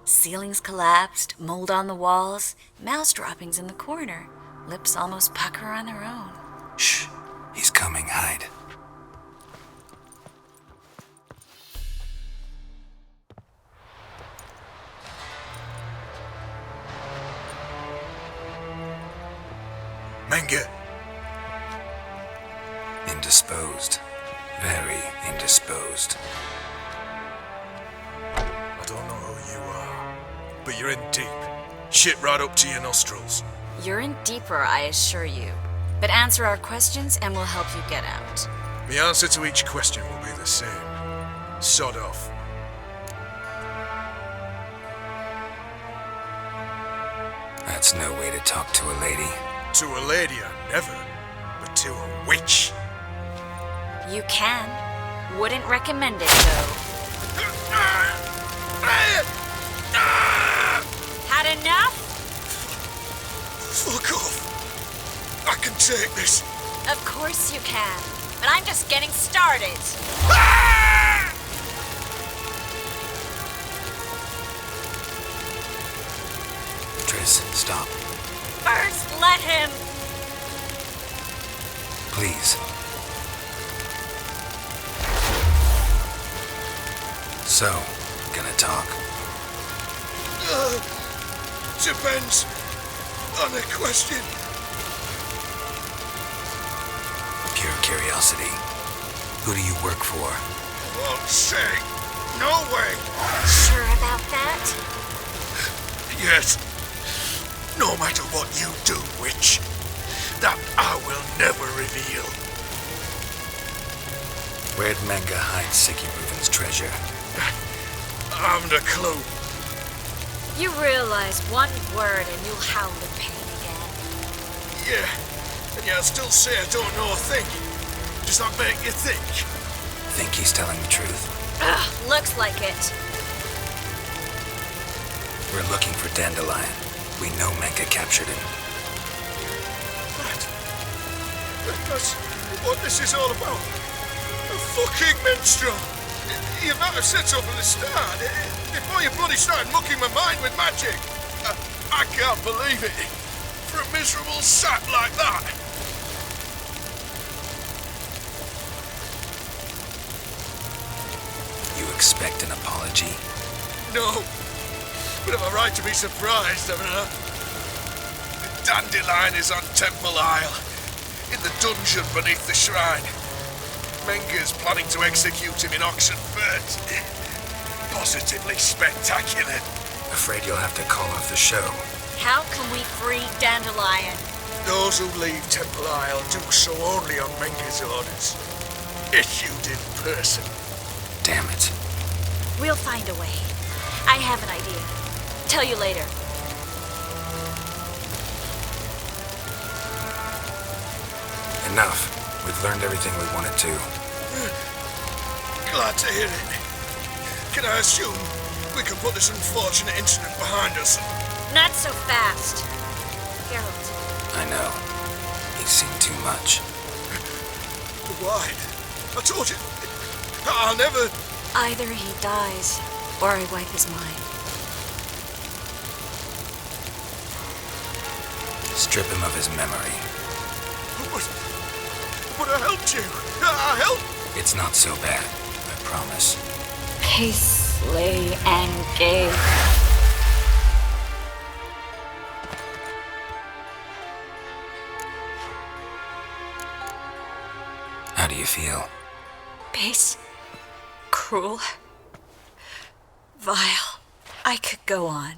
Ceilings collapsed, mold on the walls, mouse droppings in the corner. Lips almost pucker on their own. Shh. He's coming. Hide. Menge. Indisposed. Very indisposed. I don't know who you are, but you're in deep. Shit right up to your nostrils. You're in deeper, I assure you. But answer our questions and we'll help you get out. The answer to each question will be the same. Sod off. That's no way to talk to a lady. To a lady, I never. But to a witch. You can. Wouldn't recommend it, though. Had enough? Fuck off. I can take this. Of course you can. But I'm just getting started. Triss, stop. First, let him. Please. So, gonna talk? Depends on the question. Pure curiosity. Who do you work for? Won't say. No way. Sure about that? Yes. No matter what you do, witch, that I will never reveal. Where'd Menge hide Sicky Reuven's treasure? I haven't a clue. You realize one word and you'll howl in pain again. Yeah, and yet I still say I don't know a thing. Does that make you think? Think he's telling the truth? Ugh, looks like it. We're looking for Dandelion. We know Menge captured him. That's what this is all about. A fucking minstrel. You might have said so from the start. Before you bloody started mucking my mind with magic. I can't believe it. For a miserable sap like that. You expect an apology? No. But am I right to be surprised, haven't I? Dandelion is on Temple Isle. In the dungeon beneath the shrine. Menge's planning to execute him in Oxenfurt. Positively spectacular. Afraid you'll have to call off the show. How can we free Dandelion? Those who leave Temple Isle do so only on Menge's orders. Issued in person. Damn it. We'll find a way. I have an idea. Tell you later. Enough. We've learned everything we wanted to. Glad to hear it. Can I assume we can put this unfortunate incident behind us? Not so fast. Geralt. I know. He's seen too much. Why? I told you. I'll never... Either he dies, or I wipe his mind. Strip him of his memory. But I helped you. I helped. It's not so bad, I promise. Paisley and Gay. How do you feel? Base. Cruel. Vile. I could go on.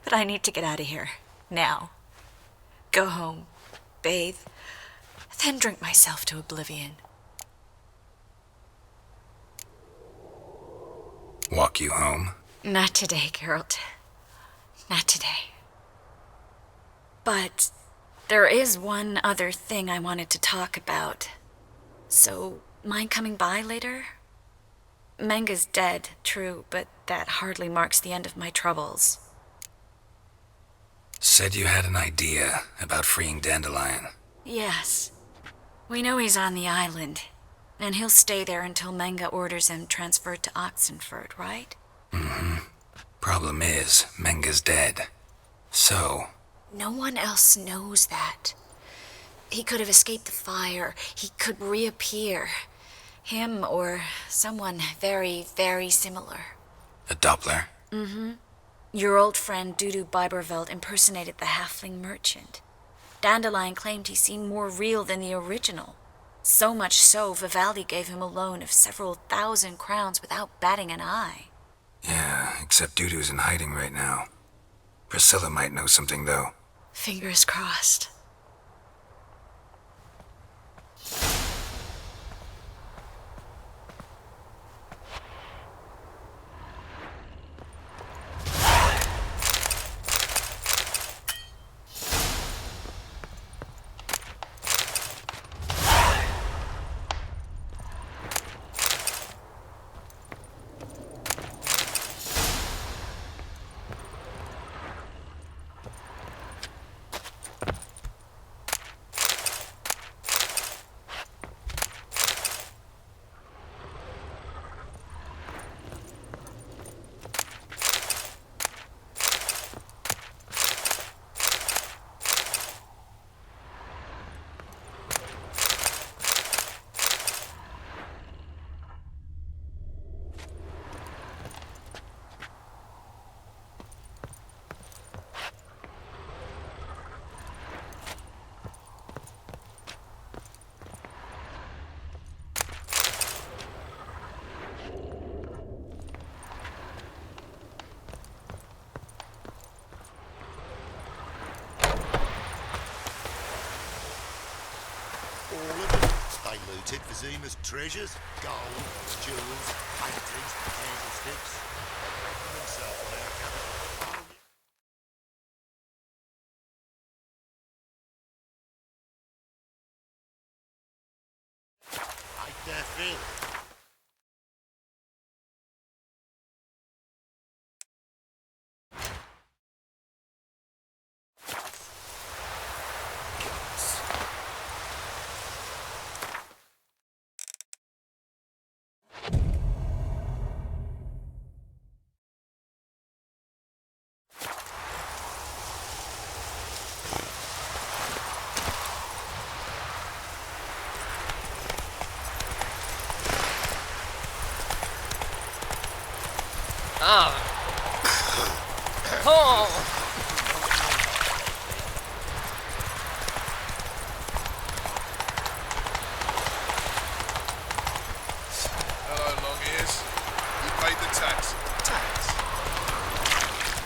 But I need to get out of here. Now. Go home. Bathe. Then drink myself to oblivion. Walk you home? Not today, Geralt. Not today. But there is one other thing I wanted to talk about. So, mind coming by later? Menga's dead, true, but that hardly marks the end of my troubles. Said you had an idea about freeing Dandelion. Yes. We know he's on the island, and he'll stay there until Menga orders him transferred to Oxenford, right? Mm-hmm. Problem is, Menga's dead. So... No one else knows that. He could have escaped the fire. He could reappear. Him or someone very, very similar. A Doppler? Mm-hmm. Your old friend Dudu Biberveld impersonated the halfling merchant. Dandelion claimed he seemed more real than the original. So much so, Vivaldi gave him a loan of several thousand crowns without batting an eye. Yeah, except Dudu's in hiding right now. Priscilla might know something, though. Fingers crossed. They looted Vizima's treasures, gold, jewels, paintings, candlesticks. Himself on our capital. Ain't their fill. Hello, long ears. You paid the tax. Tax.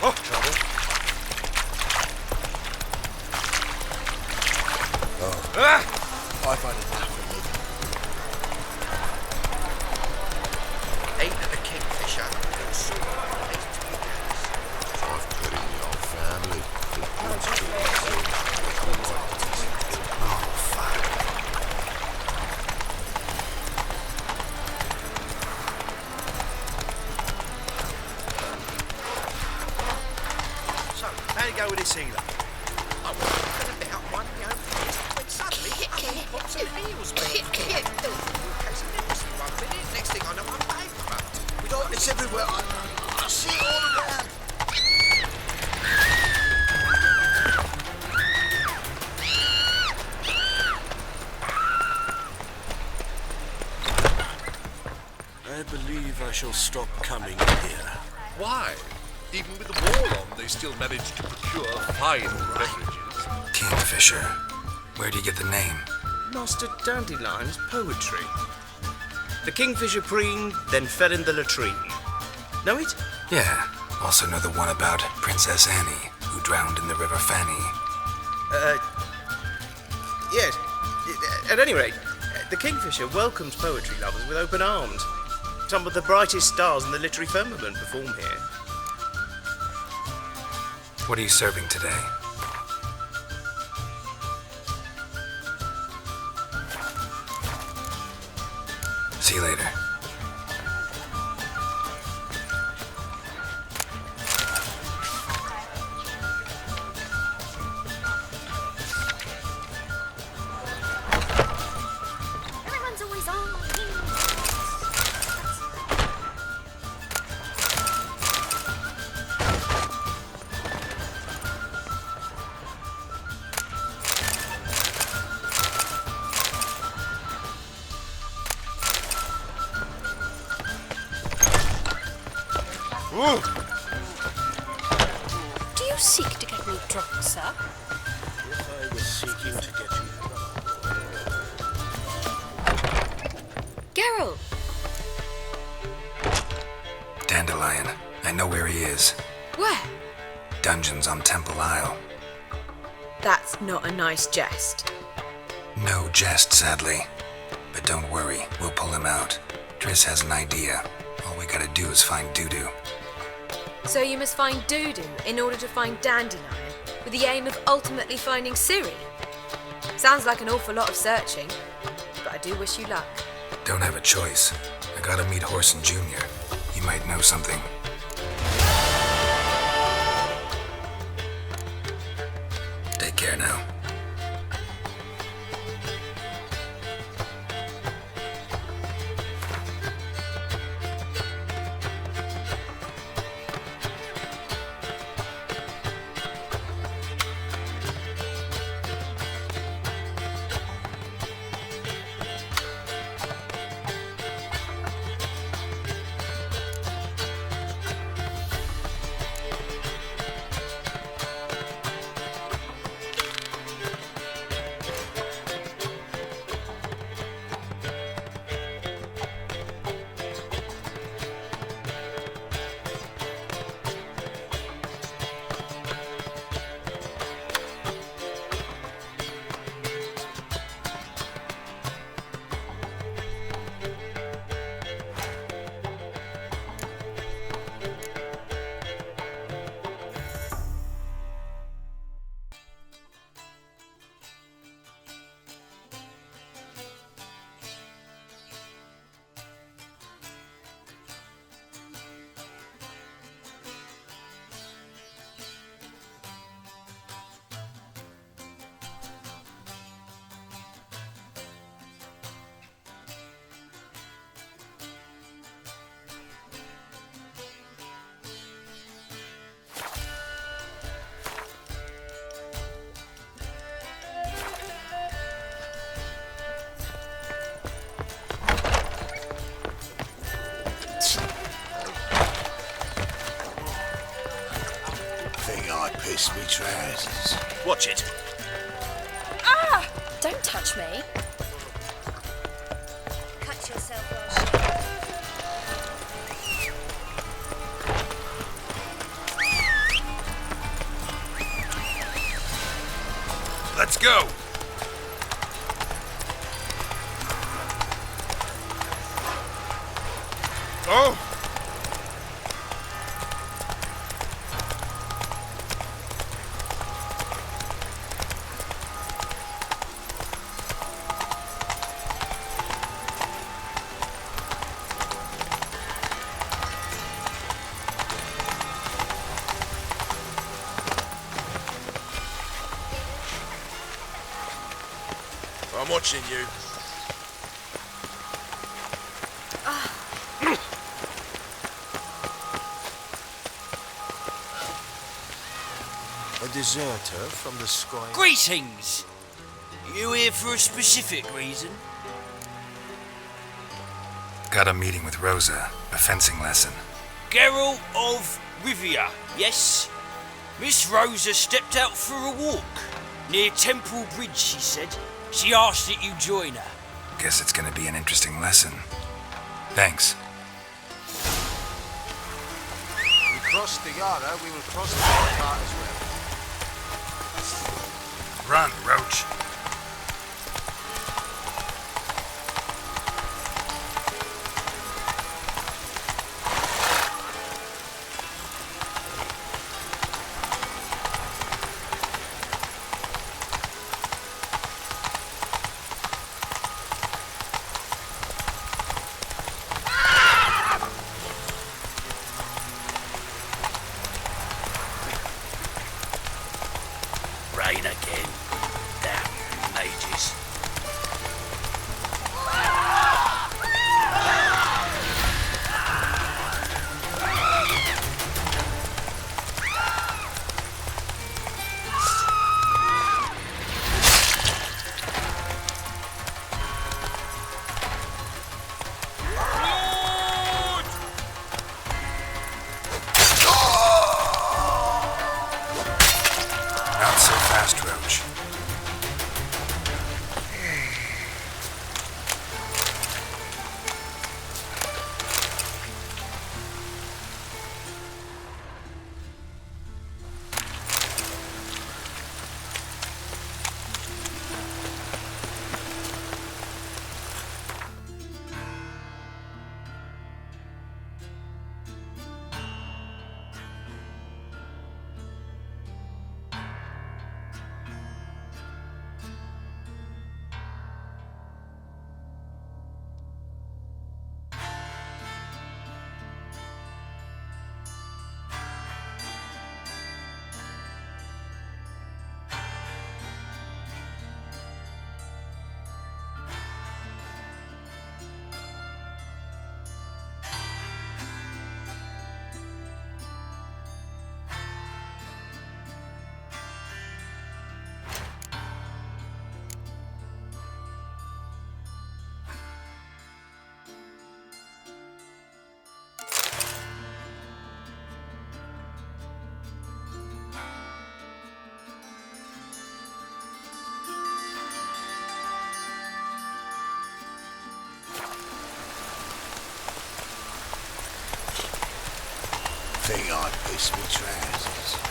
Oh, trouble. I find it baffling. Ain't it the Kingfisher? I've put in the old family. Oh, fuck. So, how'd it go with this healer? I was talking about one of your own friends when suddenly up pops a heels man. Case of leprosy 1 minute, next thing I know I'm bankrupt. With darkness everywhere, I see it all around. I believe I shall stop coming here. Why? Even with the war on, they still manage to procure fine beverages. Kingfisher. Where do you get the name? Master Dandelion's poetry. The kingfisher preened, then fell in the latrine. Know it? Yeah. Also know the one about Princess Annie, who drowned in the River Fanny. Yes. At any rate, the kingfisher welcomes poetry lovers with open arms. Some of the brightest stars in the literary firmament perform here. What are you serving today? See you later. Everyone's always on. Do you seek to get me drunk, sir? If I was seeking to get you... Geralt! Dandelion. I know where he is. Where? Dungeons on Temple Isle. That's not a nice jest. No jest, sadly. But don't worry, we'll pull him out. Triss has an idea. All we gotta do is find Dudu. So you must find Dudu in order to find Dandelion, with the aim of ultimately finding Ciri? Sounds like an awful lot of searching, but I do wish you luck. Don't have a choice. I gotta meet Horson Jr. He might know something. Take care now. Piss me trousers. Watch it. Ah! Don't touch me. Cut yourself, Let's go. Oh! I'm watching you. A deserter from the sky. Greetings! You here for a specific reason? Got a meeting with Rosa, a fencing lesson. Geralt of Rivia, yes? Miss Rosa stepped out for a walk. Near Temple Bridge, she said. She asked that you join her. Guess it's gonna be an interesting lesson. Thanks. We crossed the Yara, we will cross the Yara as well. Run, Roach. fast, Roach. Think I'd piss me trousers.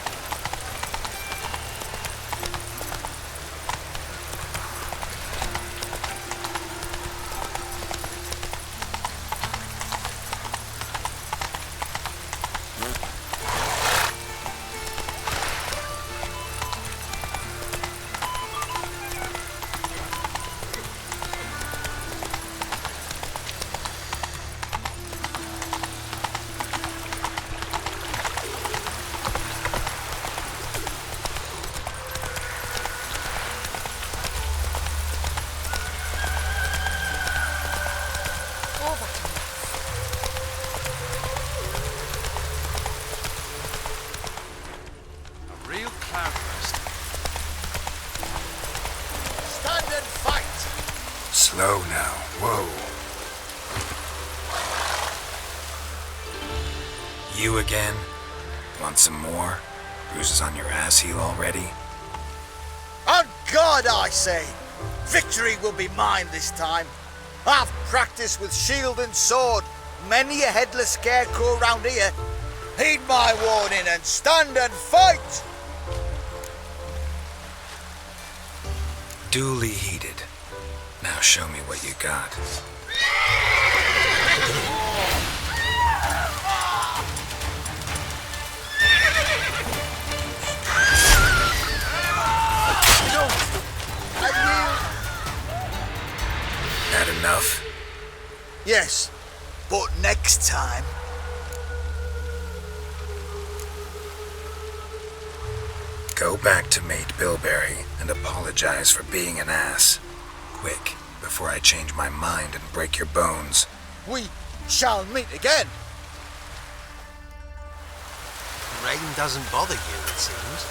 Slow now. Whoa. You again? Want some more? Bruises on your ass heel already? On God, I say! Victory will be mine this time. I've practiced with shield and sword. Many a headless scarecrow round here. Heed my warning and stand and fight! Duly heeded. Now show me what you got. That enough? Yes, but next time. Go back to Mate Bilberry and apologize for being an ass. Quick, before I change my mind and break your bones. We shall meet again. Rain doesn't bother you, it seems.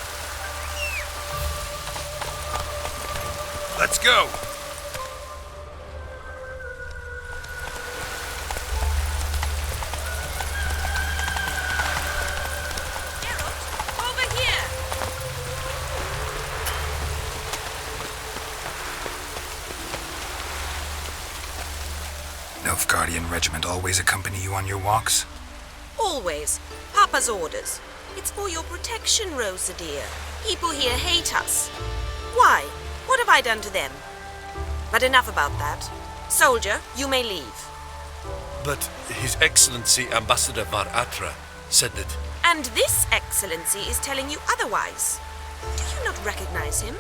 Let's go! Nilfgaardian regiment always accompany you on your walks? Always. Papa's orders. It's for your protection, Rosa dear. People here hate us. Why? What have I done to them? But enough about that. Soldier, you may leave. But His Excellency Ambassador Var Atra said that... And this excellency is telling you otherwise. Do you not recognize him?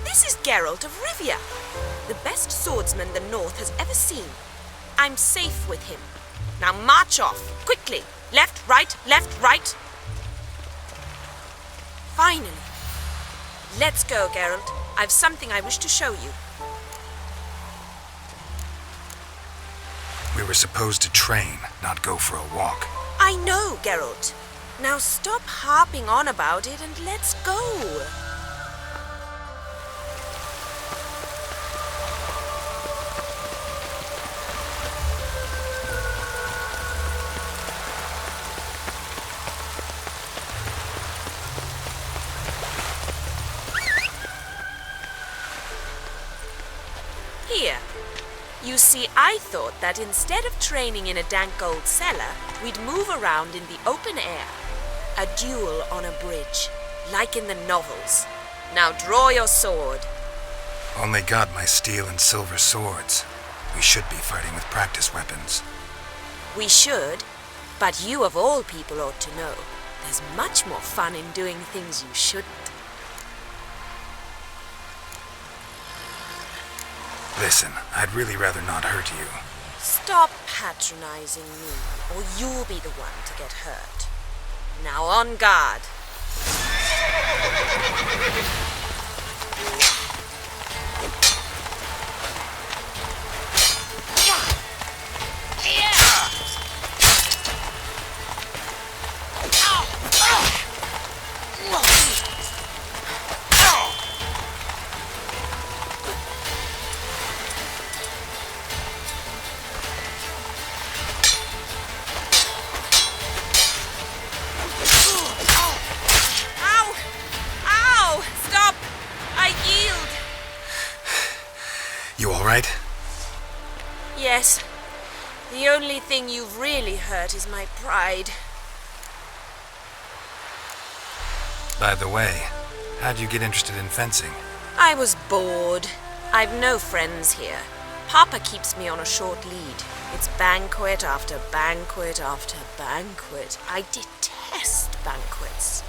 This is Geralt of Rivia, the best swordsman the North has ever seen. I'm safe with him. Now march off, quickly. Left, right, Finally. Let's go, Geralt. I've something I wish to show you. We were supposed to train, not go for a walk. I know, Geralt. Now stop harping on about it and let's go. You see, I thought that instead of training in a dank old cellar, we'd move around in the open air. A duel on a bridge, like in the novels. Now draw your sword. Only got my steel and silver swords. We should be fighting with practice weapons. We should, but you of all people ought to know. There's much more fun in doing things you shouldn't. Listen, I'd really rather not hurt you. Stop patronizing me, or you'll be the one to get hurt. Now on guard. You all right? Yes. The only thing you've really hurt is my pride. By the way, how'd you get interested in fencing? I was bored. I've no friends here. Papa keeps me on a short lead. It's banquet after banquet after banquet. I detest banquets.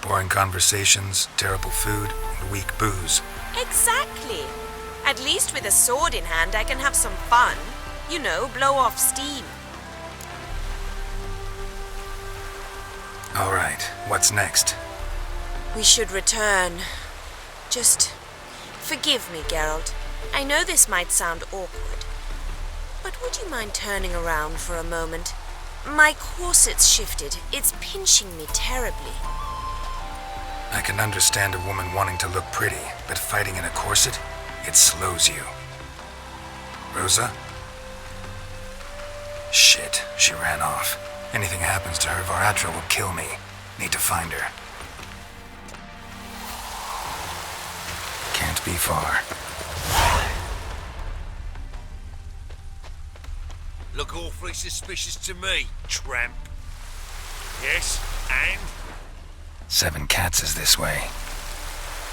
Boring conversations, terrible food, and weak booze. Exactly. At least with a sword in hand, I can have some fun. You know, blow off steam. All right, what's next? We should return. Just forgive me, Geralt. I know this might sound awkward, but would you mind turning around for a moment? My corset's shifted. It's pinching me terribly. I can understand a woman wanting to look pretty, but fighting in a corset, it slows you. Rosa? Shit, she ran off. Anything happens to her, Varatra will kill me. Need to find her. Can't be far. Look awfully suspicious to me, tramp. Yes, and? 7 Cats is this way.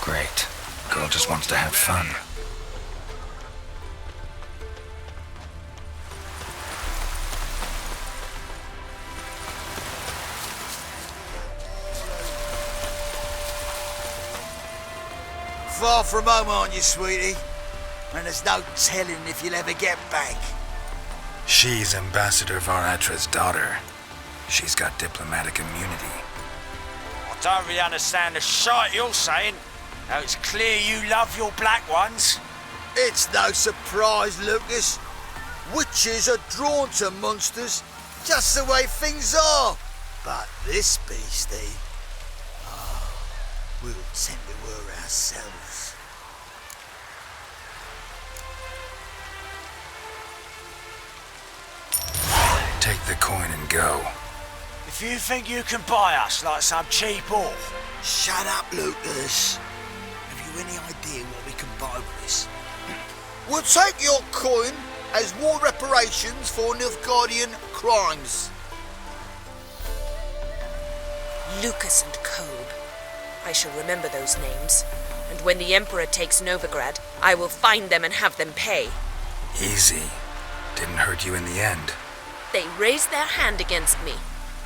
Great. Girl just wants to have fun. Far from home, aren't you, sweetie? And there's no telling if you'll ever get back. She's Ambassador Varatra's daughter. She's got diplomatic immunity. I don't really understand the shite you're saying. Now it's clear you love your black ones. It's no surprise, Lucas. Witches are drawn to monsters, just the way things are. But this beastie, we'll tend to her ourselves. Take the coin and go. If you think you can buy us like some cheap whore. Shut up, Lucas. Have you any idea what we can buy with this? We'll take your coin as war reparations for Nilfgaardian crimes. Lucas and Kobe. I shall remember those names. And when the Emperor takes Novigrad, I will find them and have them pay. Easy. Didn't hurt you in the end. They raised their hand against me.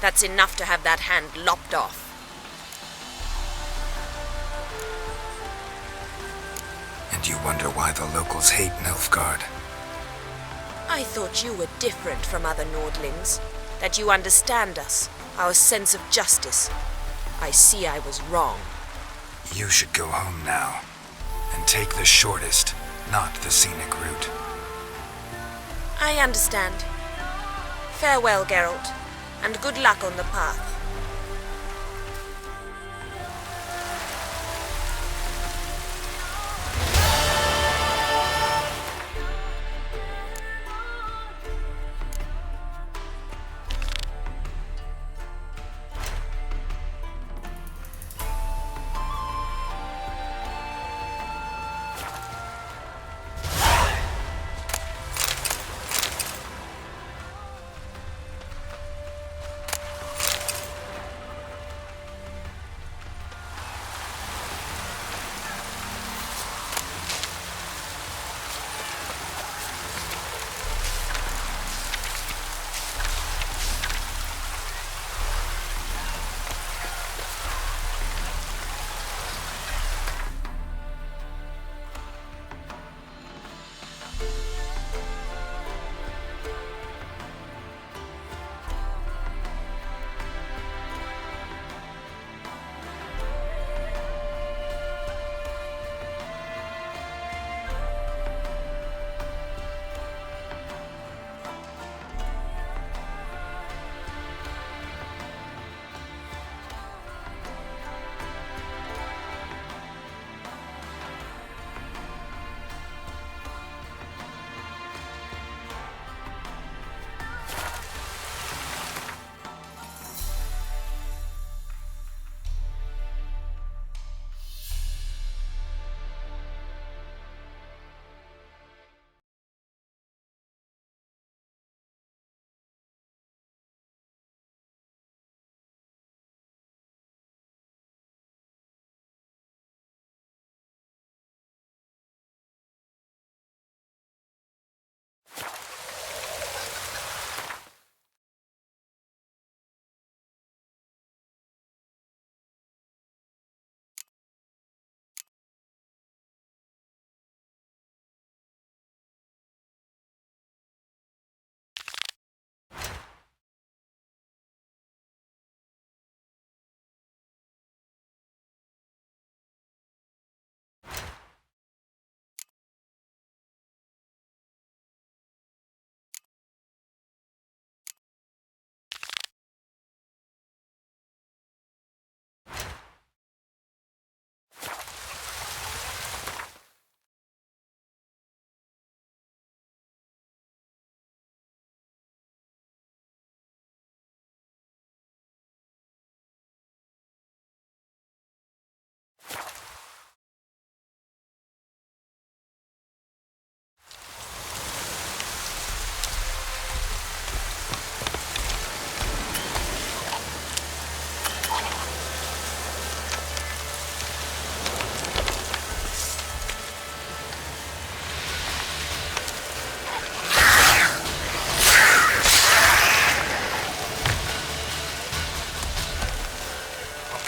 That's enough to have that hand lopped off. And you wonder why the locals hate Nilfgaard. I thought you were different from other Nordlings. That you understand us, our sense of justice. I see I was wrong. You should go home now. And take the shortest, not the scenic route. I understand. Farewell, Geralt, and good luck on the path.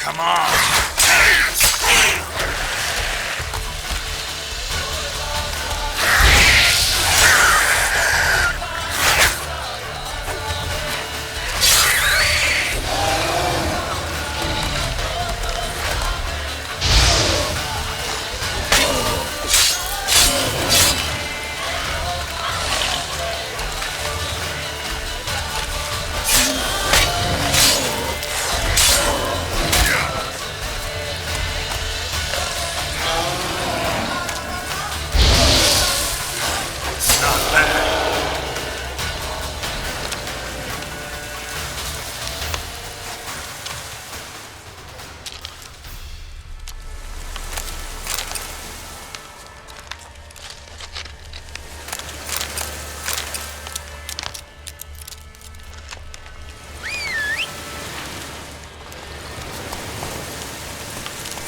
Come on!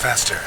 Faster.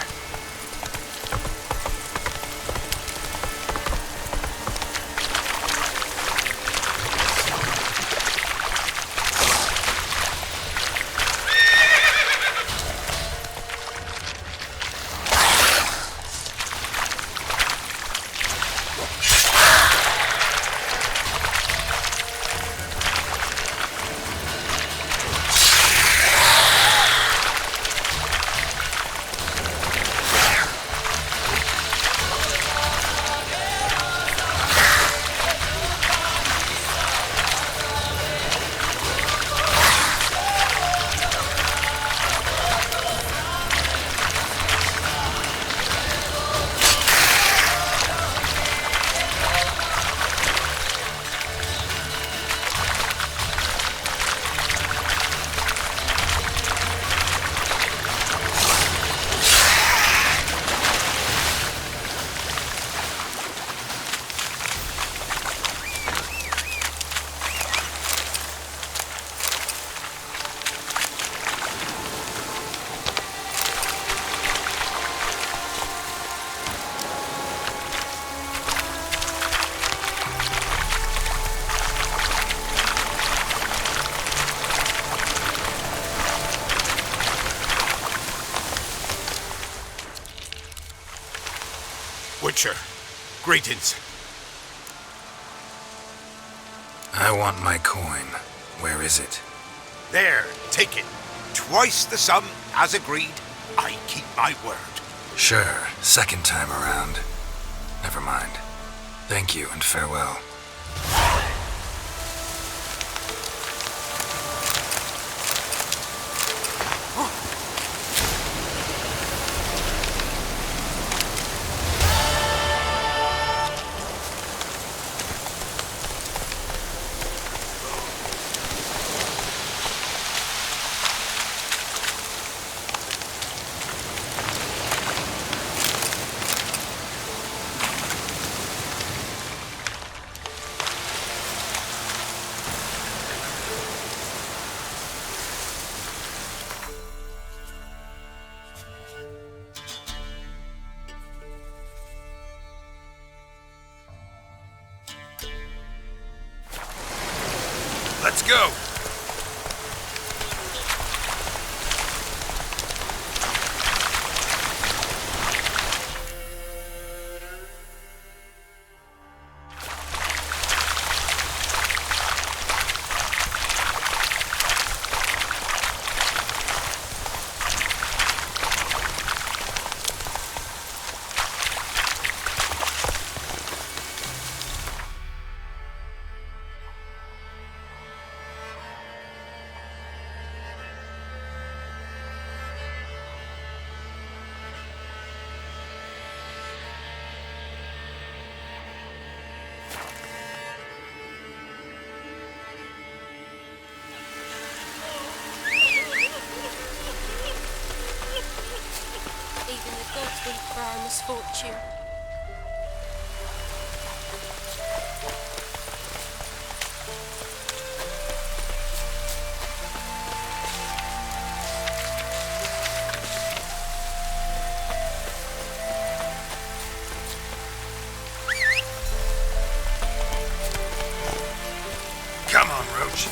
Witcher, greetings. I want my coin. Where is it? There, take it. Twice the sum, as agreed. I keep my word. Sure, second time around. Never mind. Thank you and farewell. Let's go. Gods weep for our misfortune. Come on, Roach.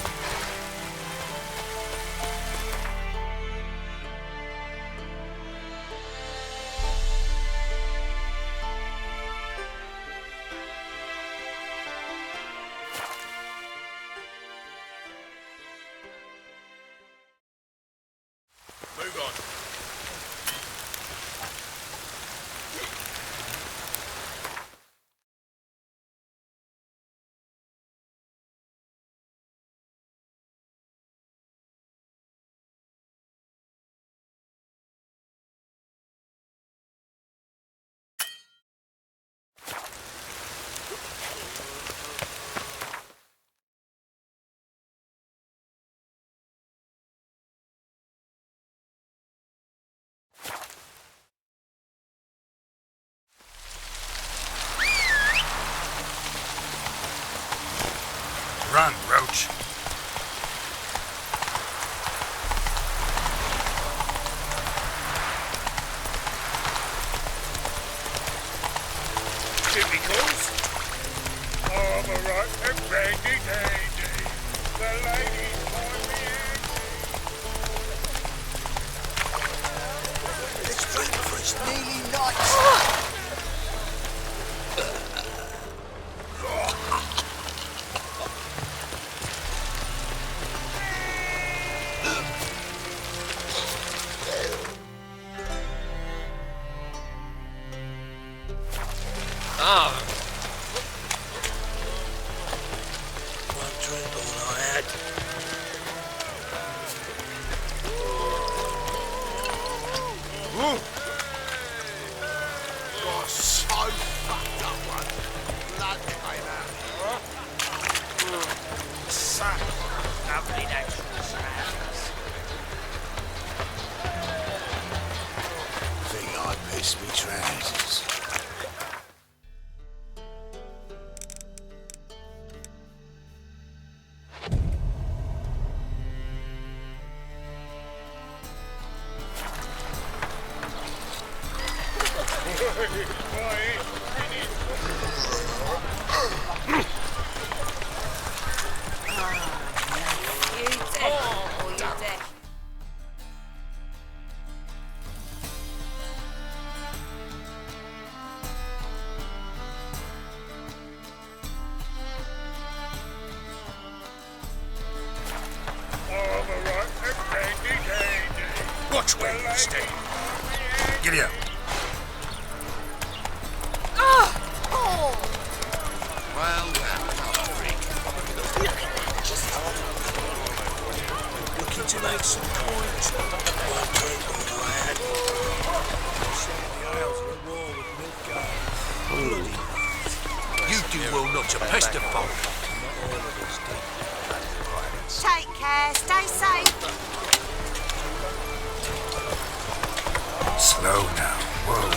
Run, Roach. Typicals. Alright, and Randy Dandy. The ladies want me This breakfast nearly nice. One drink all I had. Got so fucked up one. Blood came out. So lovely natural surroundings. Think I pissed me trousers. Watch where you stay. Giddy up. Well, freak. Looking to make some coins. One drink all I had. The Isles are at war with Midgard. Bloody You do well not to pester folk. not all of us did. Take care, stay safe. Slow now. Whoa.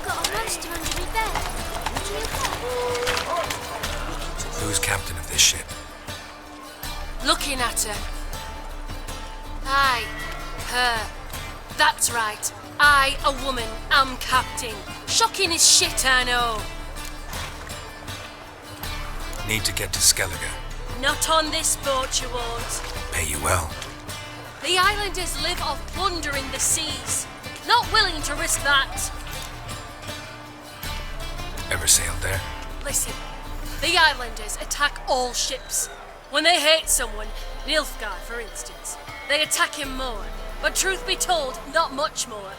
Got a monster under me bed. Would you Who's captain of this ship? Looking at her. Aye, her. That's right. I, a woman, am captain. Shocking as shit, I know. Need to get to Skellige. Not on this boat, you won't. Pay you well. The islanders live off plundering the seas. Not willing to risk that. Ever sailed there? Listen, the islanders attack all ships. When they hate someone, Nilfgaard for instance, they attack him more. But truth be told, not much more.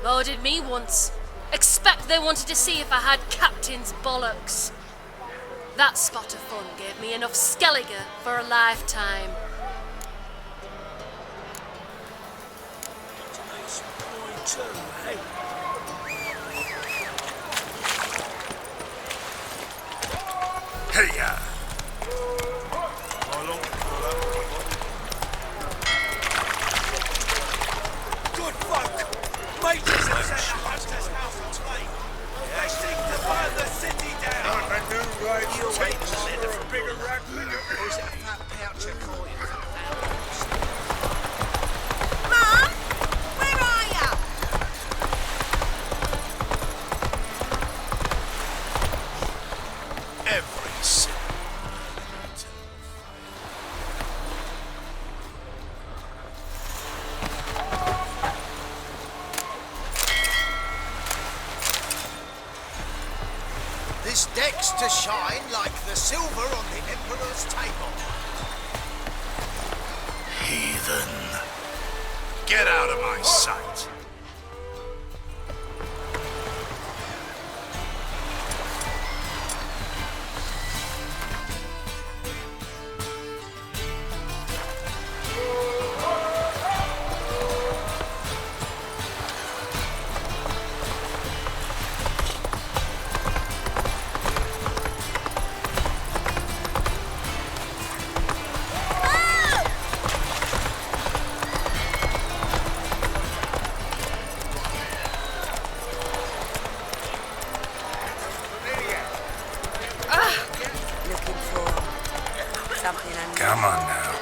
More did me once. Expect they wanted to see if I had captain's bollocks. That spot of fun gave me enough Skellige for a lifetime. Hey-ya! Good folk. Majors have set up Hunter's house on Slate. They seek to burn the city down. I knew right. You'll wait to see for a bigger rack than Or is it a fat pouch of coins? Mum, where are you? to shine like the silver on the Emperor's table. Heathen. Get out of my sight. Come on now.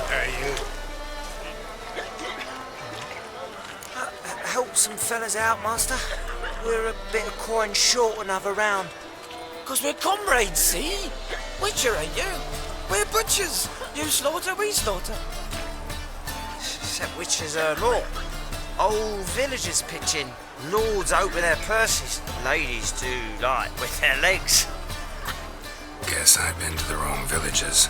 Hey, you. Help some fellas out, Master. We're a bit of coin short another round. 'Cause we're comrades, see? Witcher, ain't you? We're butchers. You slaughter, we slaughter. Except witchers are law. Old villagers pitch in. Lords open their purses. Ladies do like with their legs. Guess I've been to the wrong villages.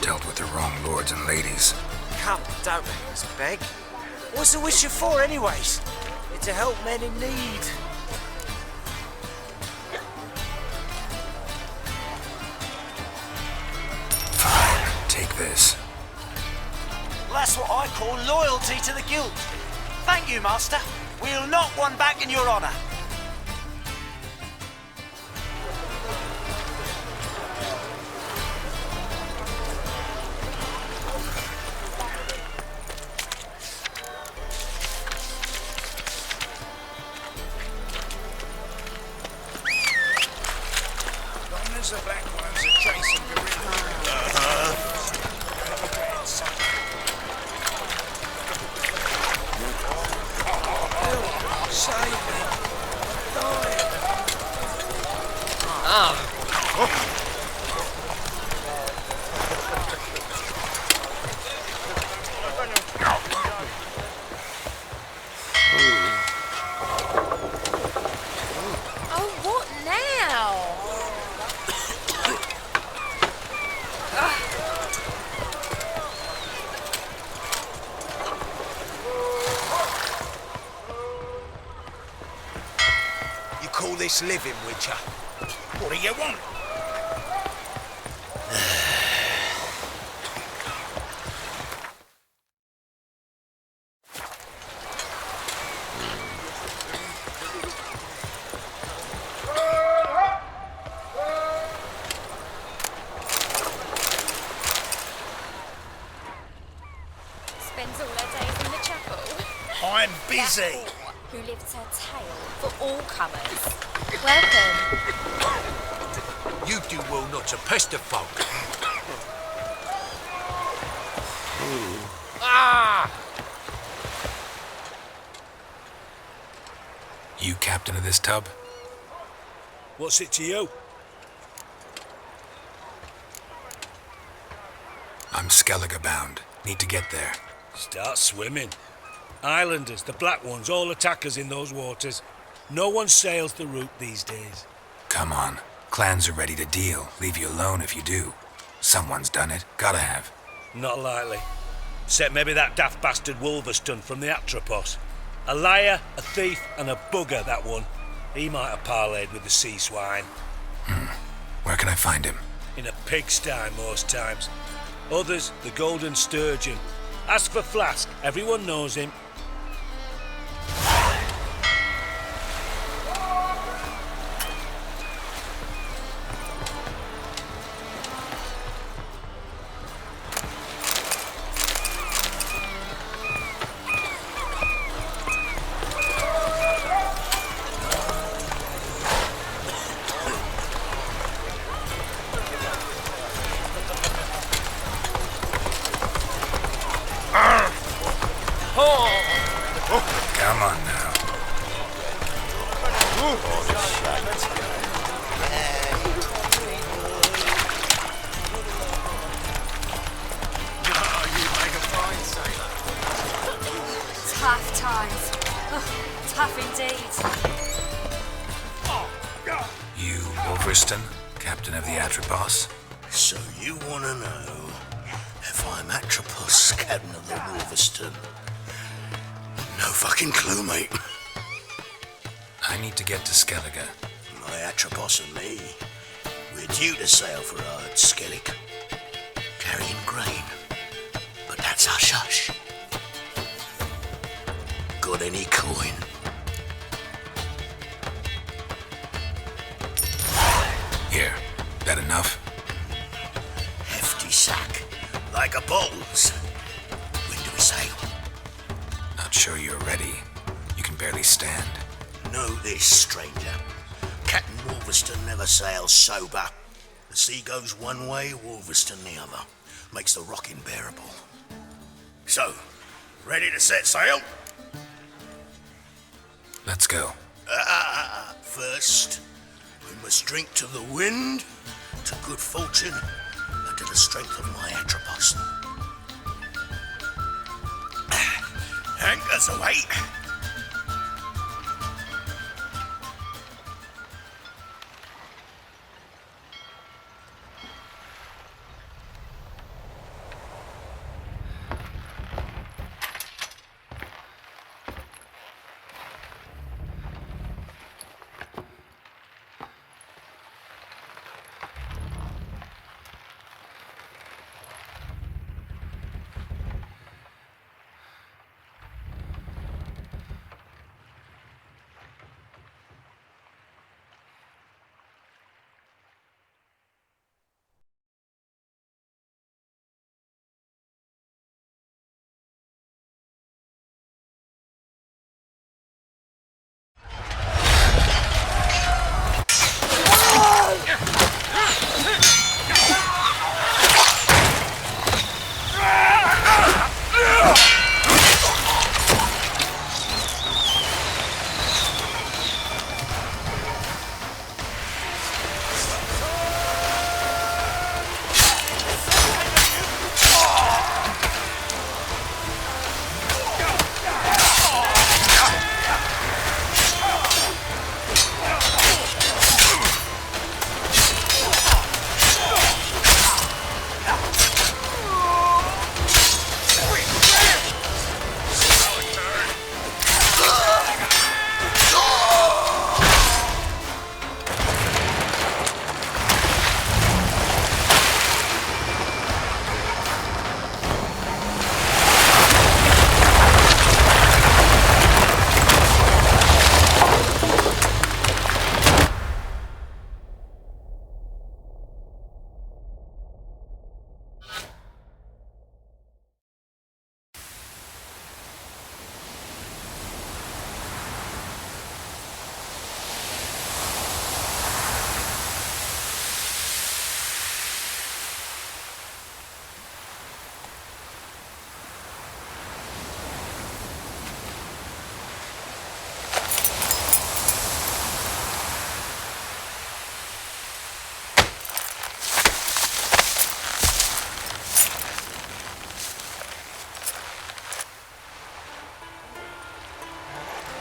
Dealt with the wrong lords and ladies. Come, don't make us beg. What's a witcher for, anyways? It's to help men in need. Fine, take this. That's what I call loyalty to the guild. Thank you, Master. We'll knock one back in your honour. The black ones are tracing Save me. Oh, what now? You call this living, Witcher? What do you want? Spends all her days in the chapel. I'm busy. Who lifts her tail for all comers. Welcome. You do well not to pester folk. You captain of this tub? What's it to you? I'm Skellige bound. Need to get there. Start swimming. Islanders, the black ones, all attackers in those waters. No one sails the route these days. Come on. Clans are ready to deal. Leave you alone if you do. Someone's done it. Gotta have. Not likely. Except maybe that daft bastard Wolverston from the Atropos. A liar, a thief, and a bugger, that one. He might have parlayed with the sea swine. Where can I find him? In a pigsty most times. Others, the Golden Sturgeon. Ask for Flask. Everyone knows him. Oh! Captain of the Atropos? So you want to know if I'm Atropos, Captain of the Wolverston? No fucking clue, mate. I need to get to Skellige. My Atropos and me, we're due to sail for Ard Skellig, carrying grain. But that's hush-hush. Got any coin? Here, that enough? Hefty sack, like a bull's. When do we sail? Not sure you're ready. You can barely stand. Know this, stranger. Captain Wolverston never sails sober. The sea goes one way, Wolverston the other. Makes the rocking bearable. So, ready to set sail? Let's go. First, we must drink to the wind, to good fortune, and to the strength of my Atropos. Anchors away.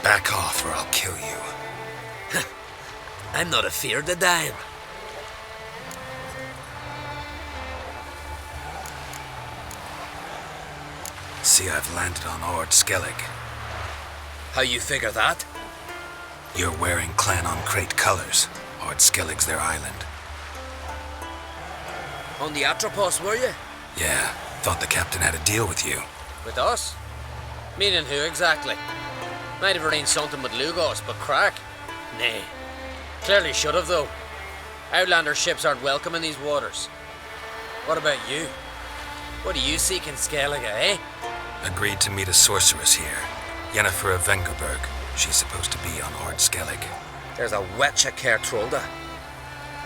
Back off or I'll kill you. I'm not afeard of dying. See, I've landed on Ard Skellig. How you figure that? You're wearing Clan on Crate colors. Ard Skellig's their island. On the Atropos, were you? Yeah, thought the captain had a deal with you. With us? Meaning who exactly? Might have arranged something with Lugos, but crack? Nay. Clearly should have, though. Outlander ships aren't welcome in these waters. What about you? What do you seek in Skellige, eh? Agreed to meet a sorceress here. Yennefer of Vengerberg. She's supposed to be on Ard Skellig. There's a witch at Kertrolda.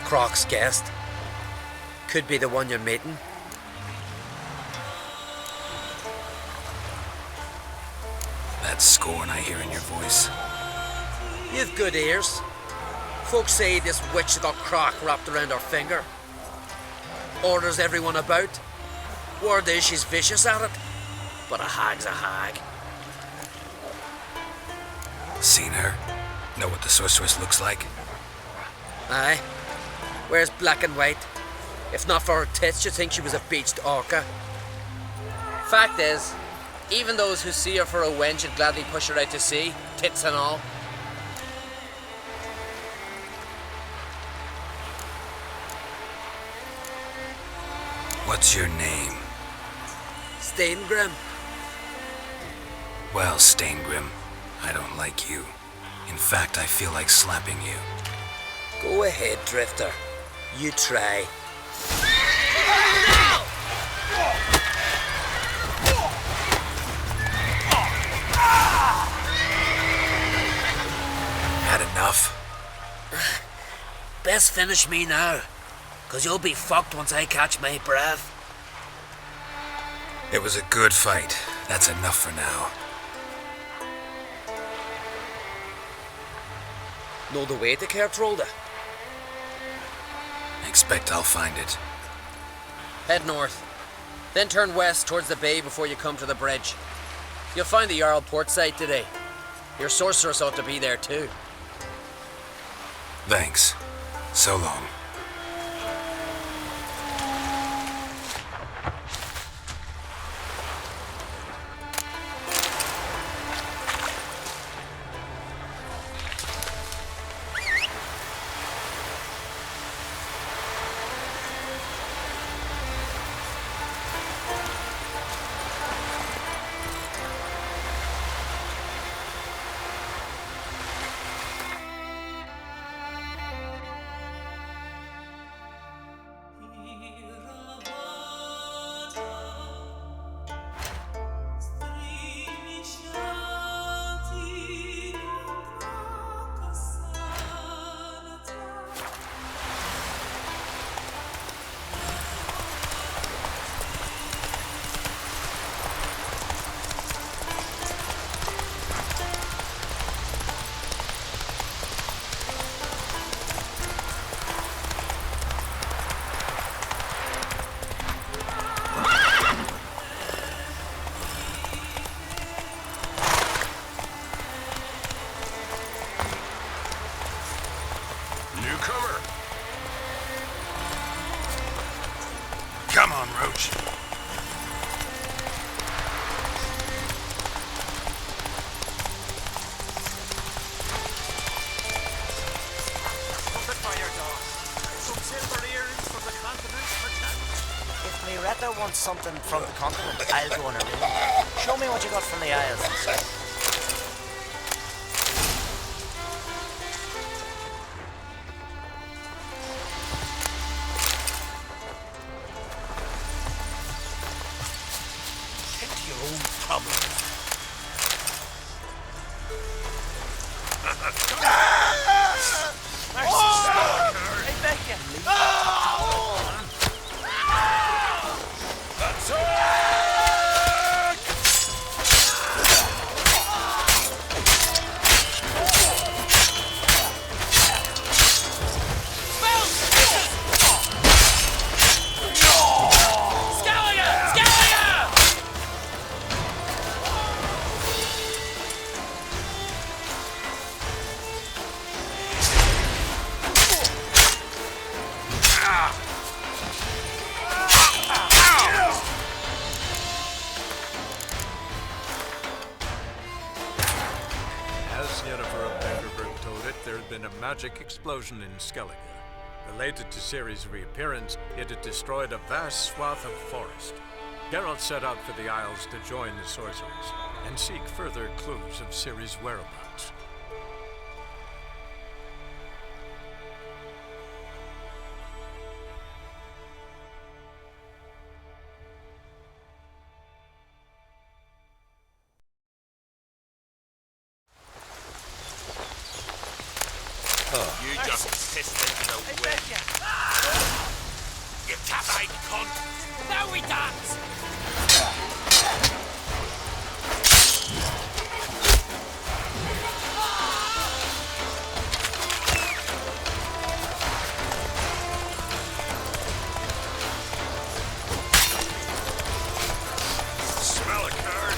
Croc's guest. Could be the one you're meeting. That scorn I hear in your voice. You've good ears. Folks say this witch got Croc wrapped around her finger. Orders everyone about. Word is she's vicious at it. But a hag's a hag. Seen her? Know what the sorceress looks like? Aye. Wears black and white. If not for her tits, you'd think she was a beached orca. Fact is, even those who see her for a wench would gladly push her out to sea, tits and all. What's your name? Steingrim. Well, Steingrim, I don't like you. In fact, I feel like slapping you. Go ahead, Drifter. You try. Had enough? Best finish me now, 'cause you'll be fucked once I catch my breath. It was a good fight. That's enough for now. Know the way to Kertrolda? Expect I'll find it. Head north, then turn west towards the bay before you come to the bridge. You'll find the Jarl port site today. Your sorceress ought to be there too. Thanks. So long. Come on, Roach. If Miretta wants something from the continent, I'll go on a room. Show me what you got from the Isles. Magic explosion in Skellige. Related to Ciri's reappearance, it had destroyed a vast swath of forest. Geralt set out for the Isles to join the sorcerers and seek further clues of Ciri's whereabouts. You just pissed into the wind. You cat-eyed cunt! Now we dance! Smell a card.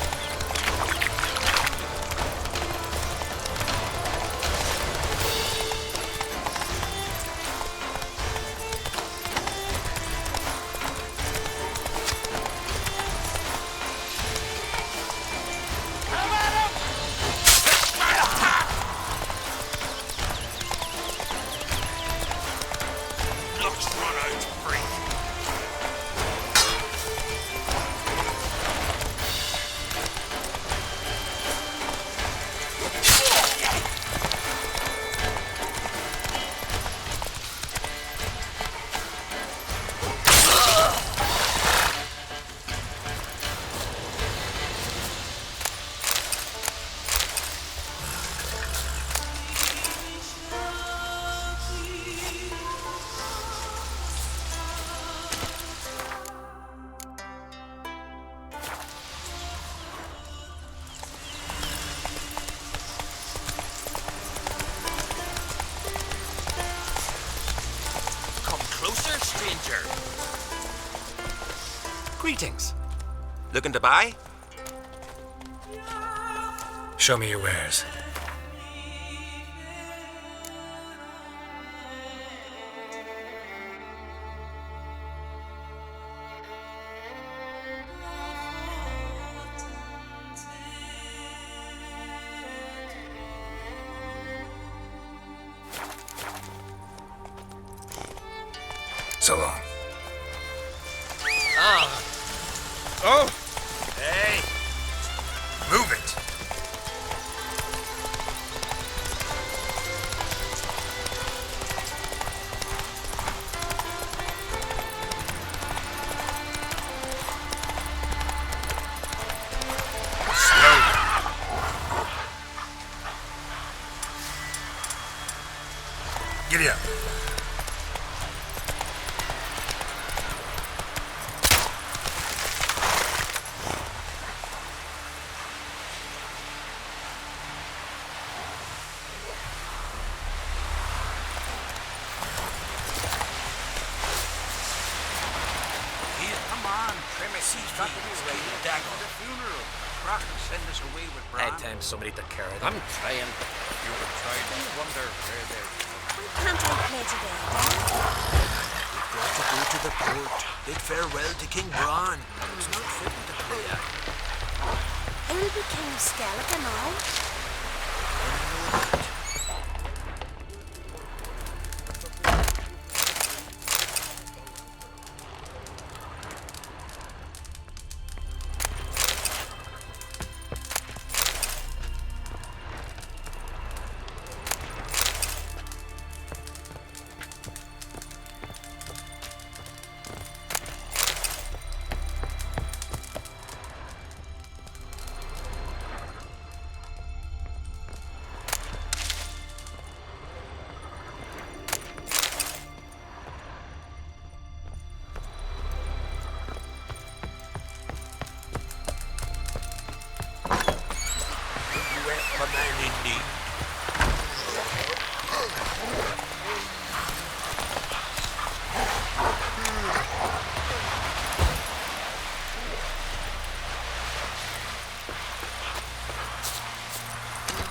free. Closer, stranger. Greetings. Looking to buy? Show me your wares. So long. Ah. Oh! Hey! Move it! Slowly. Giddy up. Time somebody to carry them. I'm trying. You were trying to wonder where they're... Can't I play today, Got to go to the port. Bid farewell to King Bran. It's not fitting to play at. Who'll be King Skellige now? A man in need.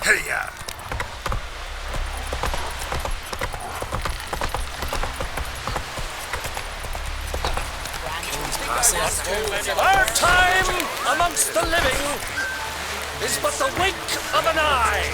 Hey-ya! Our time amongst the living is but the wink of an eye.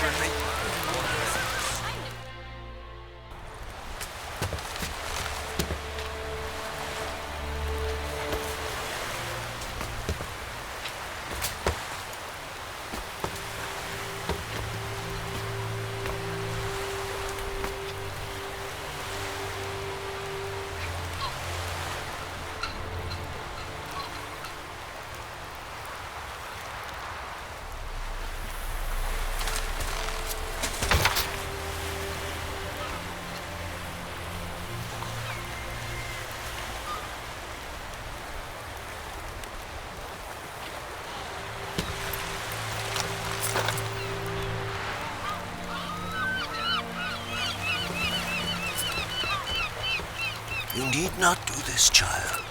You need not do this, child.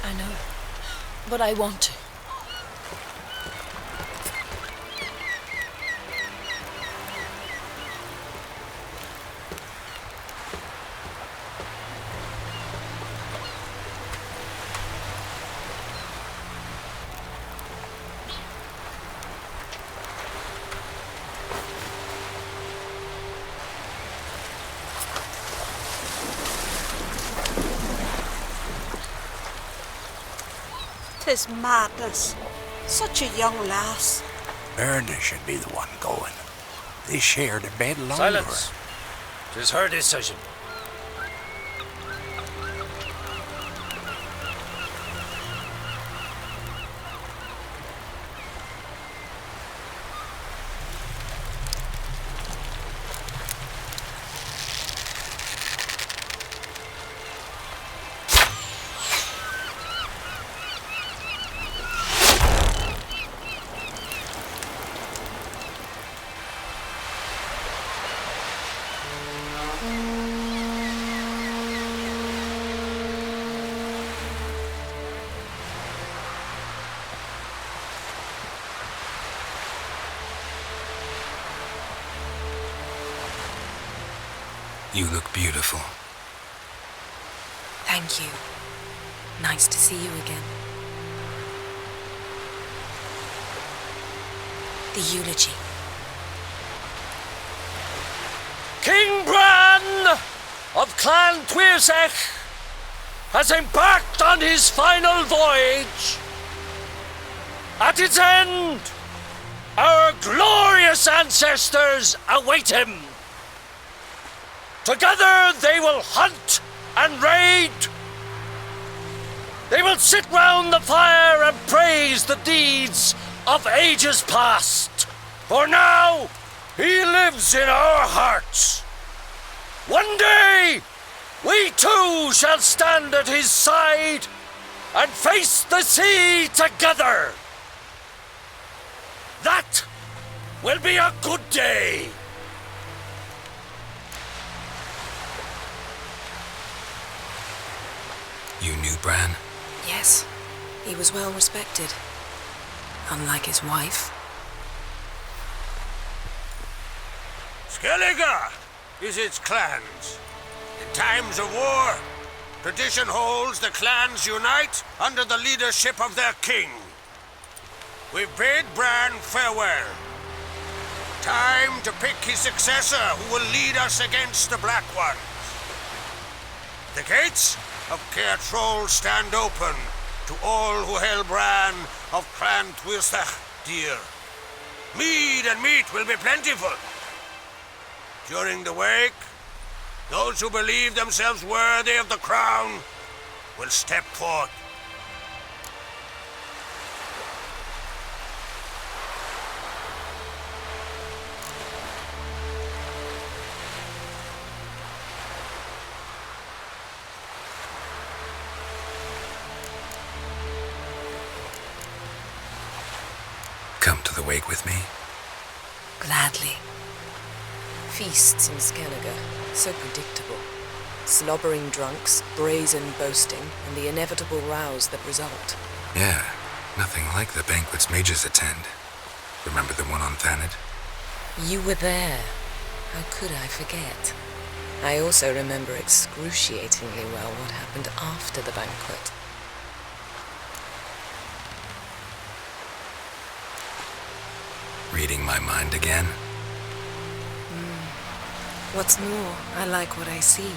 I know, but I want to. 'Tis madness. Such a young lass. Erna should be the one going. They shared a bed longer. Silence. 'Tis her decision. You look beautiful. Thank you. Nice to see you again. The eulogy. King Bran of Clan Tuirsech has embarked on his final voyage. At its end, our glorious ancestors await him. Together they will hunt and raid. They will sit round the fire and praise the deeds of ages past. For now, he lives in our hearts. One day, we too shall stand at his side and face the sea together. That will be a good day. You knew Bran? Yes, he was well respected. Unlike his wife. Skellige is its clans. In times of war, tradition holds the clans unite under the leadership of their king. We bid Bran farewell. Time to pick his successor who will lead us against the Black Ones. The gates of Caer Troll stand open to all who hail Bran of Clan Tuirsech dear. Mead and meat will be plentiful. During the wake, those who believe themselves worthy of the crown will step forth. Come to the wake with me? Gladly. Feasts in Skellige, so predictable. Slobbering drunks, brazen boasting, and the inevitable rows that result. Yeah, nothing like the banquets mages attend. Remember the one on Thanet? You were there. How could I forget? I also remember excruciatingly well what happened after the banquet. Reading my mind again? What's more, I like what I see.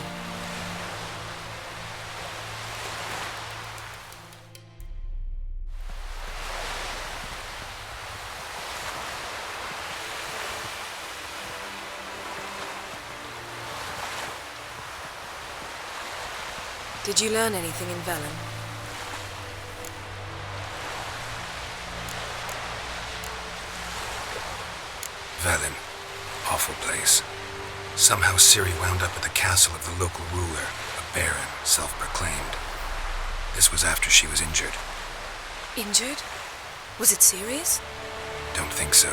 Did you learn anything in Velen? Velen. Awful place. Somehow Ciri wound up at the castle of the local ruler, a baron, self-proclaimed. This was after she was injured. Injured? Was it serious? Don't think so.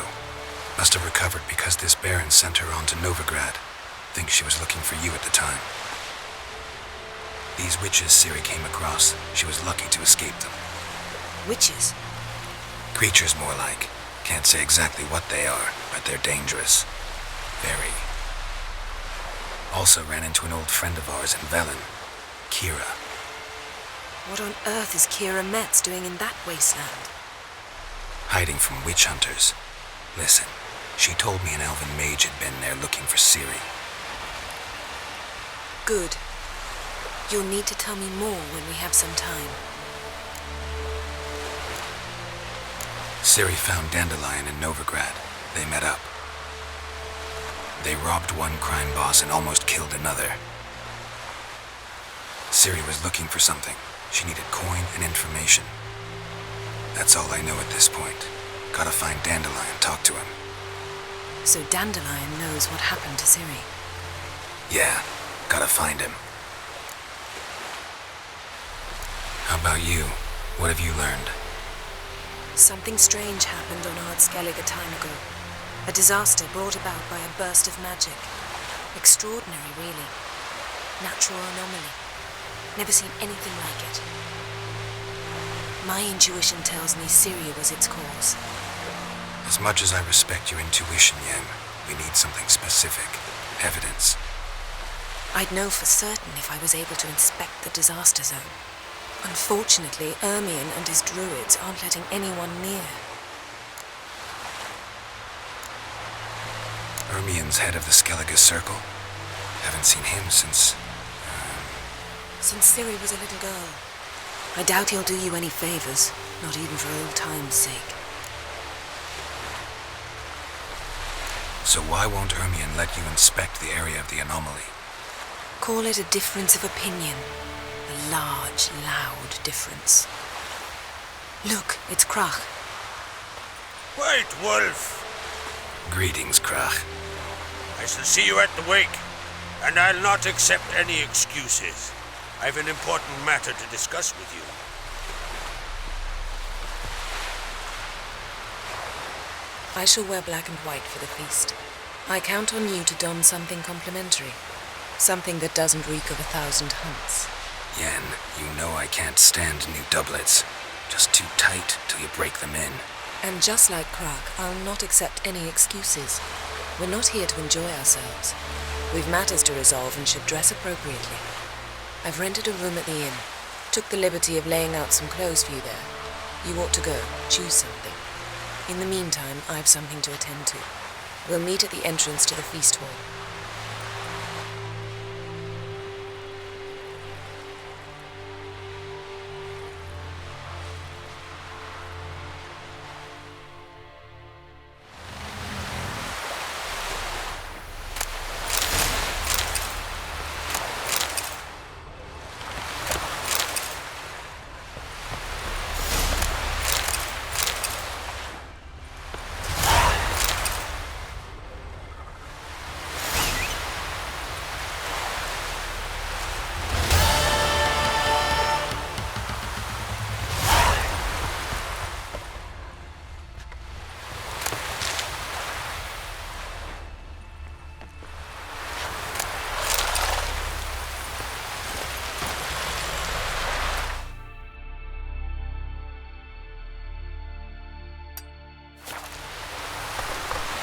Must have recovered because this baron sent her on to Novigrad. Think she was looking for you at the time. These witches Ciri came across, she was lucky to escape them. Witches? Creatures more like. Can't say exactly what they are, but they're dangerous. Very. Also ran into an old friend of ours in Velen, Kira. What on earth is Kira Metz doing in that wasteland? Hiding from witch hunters. Listen, she told me an elven mage had been there looking for Ciri. Good. You'll need to tell me more when we have some time. Ciri found Dandelion in Novigrad. They met up. They robbed one crime boss and almost killed another. Ciri was looking for something. She needed coin and information. That's all I know at this point. Gotta find Dandelion, talk to him. So Dandelion knows what happened to Ciri. Yeah, gotta find him. How about you? What have you learned? Something strange happened on Ardskellig a time ago. A disaster brought about by a burst of magic. Extraordinary, really. Natural anomaly. Never seen anything like it. My intuition tells me Ciri was its cause. As much as I respect your intuition, Yen, we need something specific. Evidence. I'd know for certain if I was able to inspect the disaster zone. Unfortunately, Ermion and his druids aren't letting anyone near. Ermion's head of the Skellige Circle? Haven't seen him since... Since Ciri was a little girl. I doubt he'll do you any favors, not even for old time's sake. So why won't Ermion let you inspect the area of the anomaly? Call it a difference of opinion. A large, loud difference. Look, it's Krach. White Wolf! Greetings, Krach. I shall see you at the wake, and I'll not accept any excuses. I've an important matter to discuss with you. I shall wear black and white for the feast. I count on you to don something complimentary. Something that doesn't reek of 1,000 hunts. Yen, you know I can't stand new doublets. Just too tight till you break them in. And just like Krach, I'll not accept any excuses. We're not here to enjoy ourselves. We've matters to resolve and should dress appropriately. I've rented a room at the inn. Took the liberty of laying out some clothes for you there. You ought to go. Choose something. In the meantime, I've something to attend to. We'll meet at the entrance to the feast hall.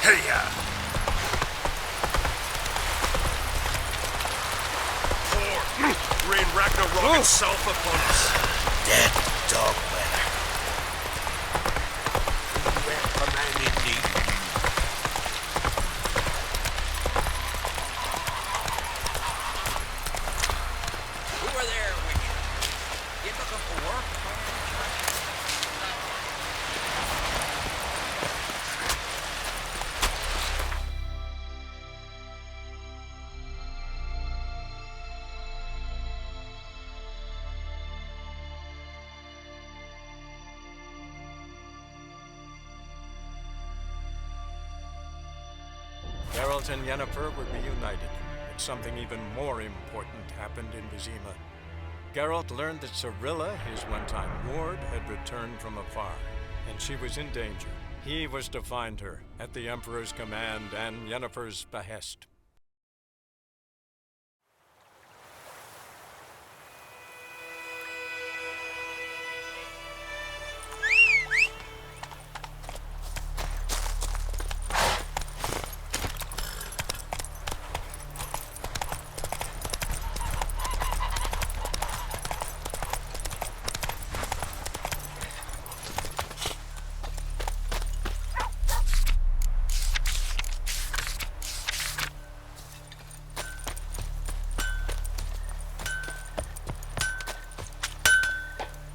Hey-ya! Rain Ragnarok itself upon us. Dead dog weather. Where commanded thee? Over there, wicked. You looking for work? Geralt and Yennefer were reunited, but something even more important happened in Vizima. Geralt learned that Cirilla, his one-time ward, had returned from afar, and she was in danger. He was to find her, at the Emperor's command and Yennefer's behest.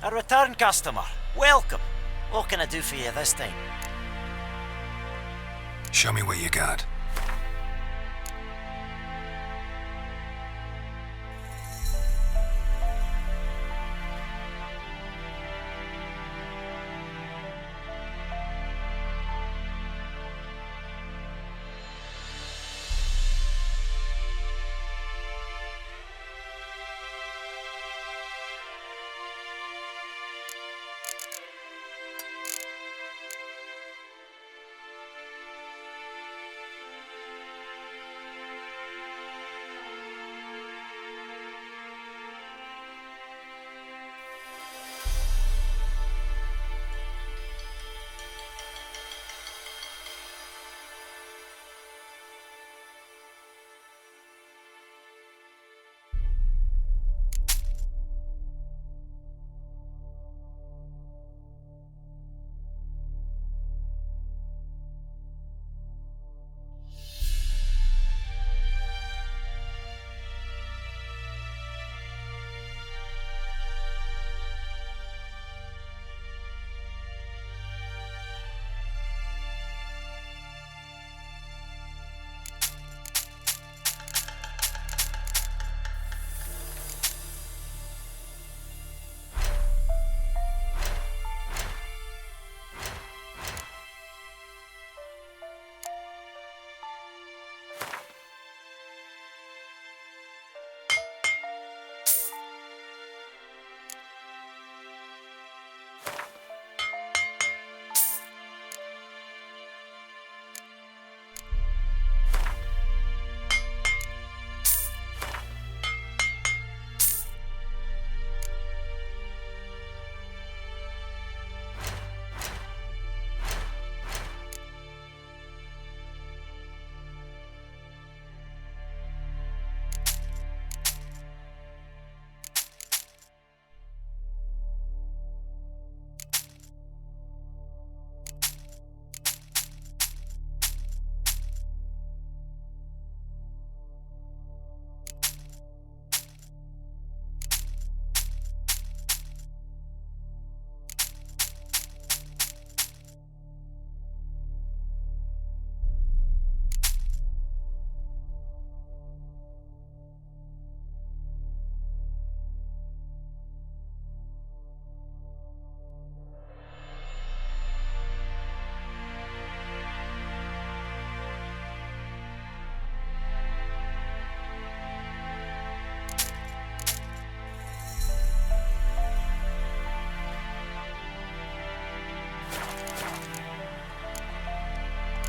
A return customer. Welcome. What can I do for you this time? Show me what you got.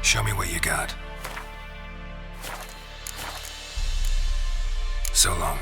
Show me what you got. So long.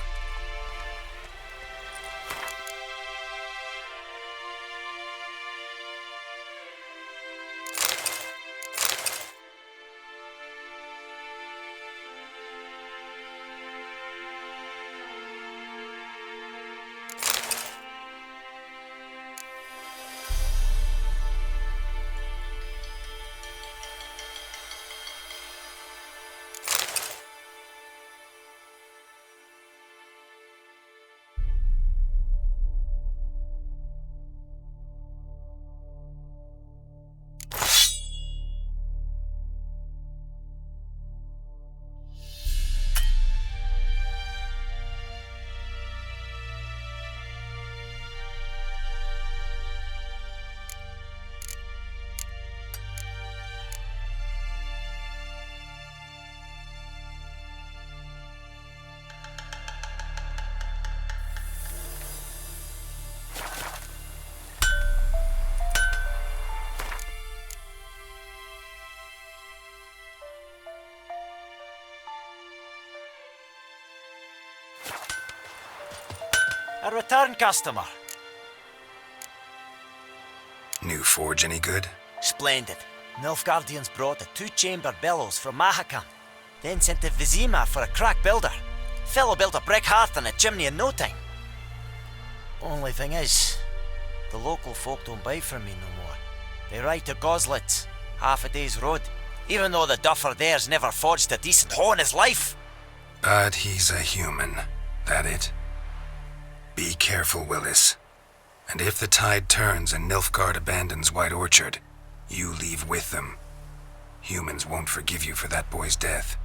A return customer. New forge any good? Splendid. Nilfgaardians brought a two-chamber bellows from Mahakan, then sent to Vizima for a crack builder. Fellow built a brick hearth and a chimney in no time. Only thing is, the local folk don't buy from me no more. They ride to Goslitz, half a day's road, even though the duffer there's never forged a decent hoe in his life. But he's a human. That it? Be careful, Willis. And if the tide turns and Nilfgaard abandons White Orchard, you leave with them. Humans won't forgive you for that boy's death.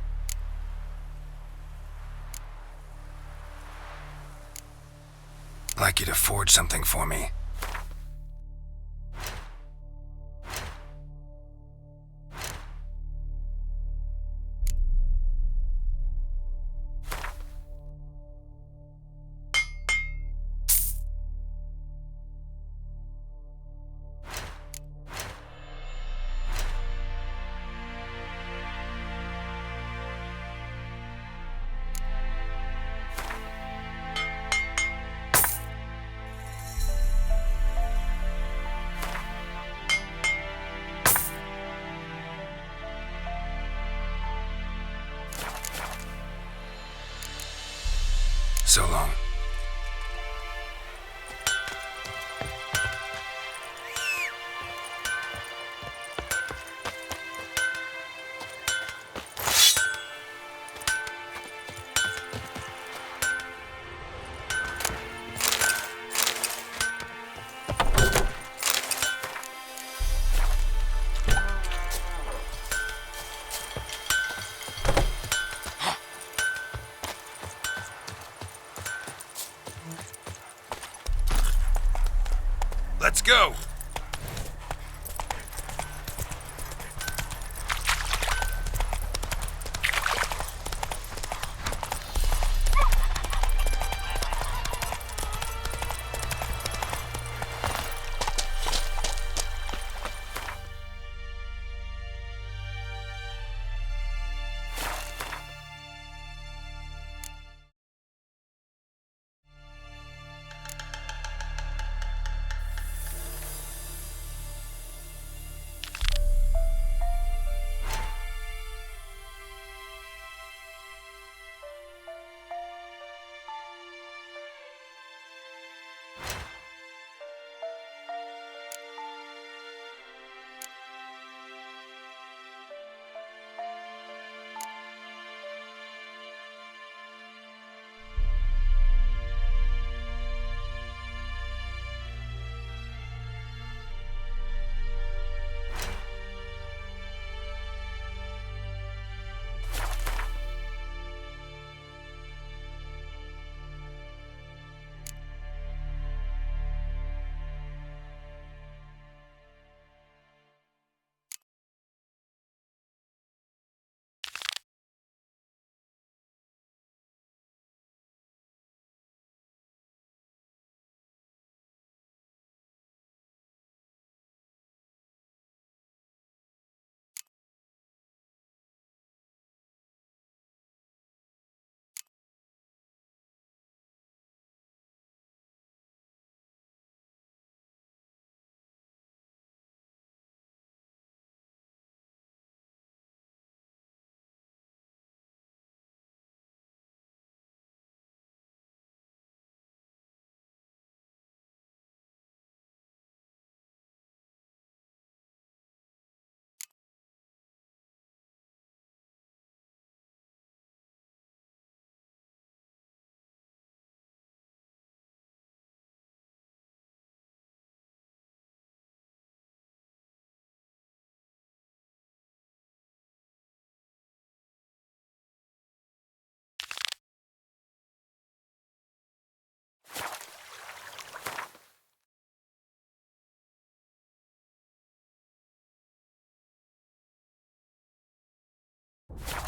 I'd like you to forge something for me. So long. Let's go!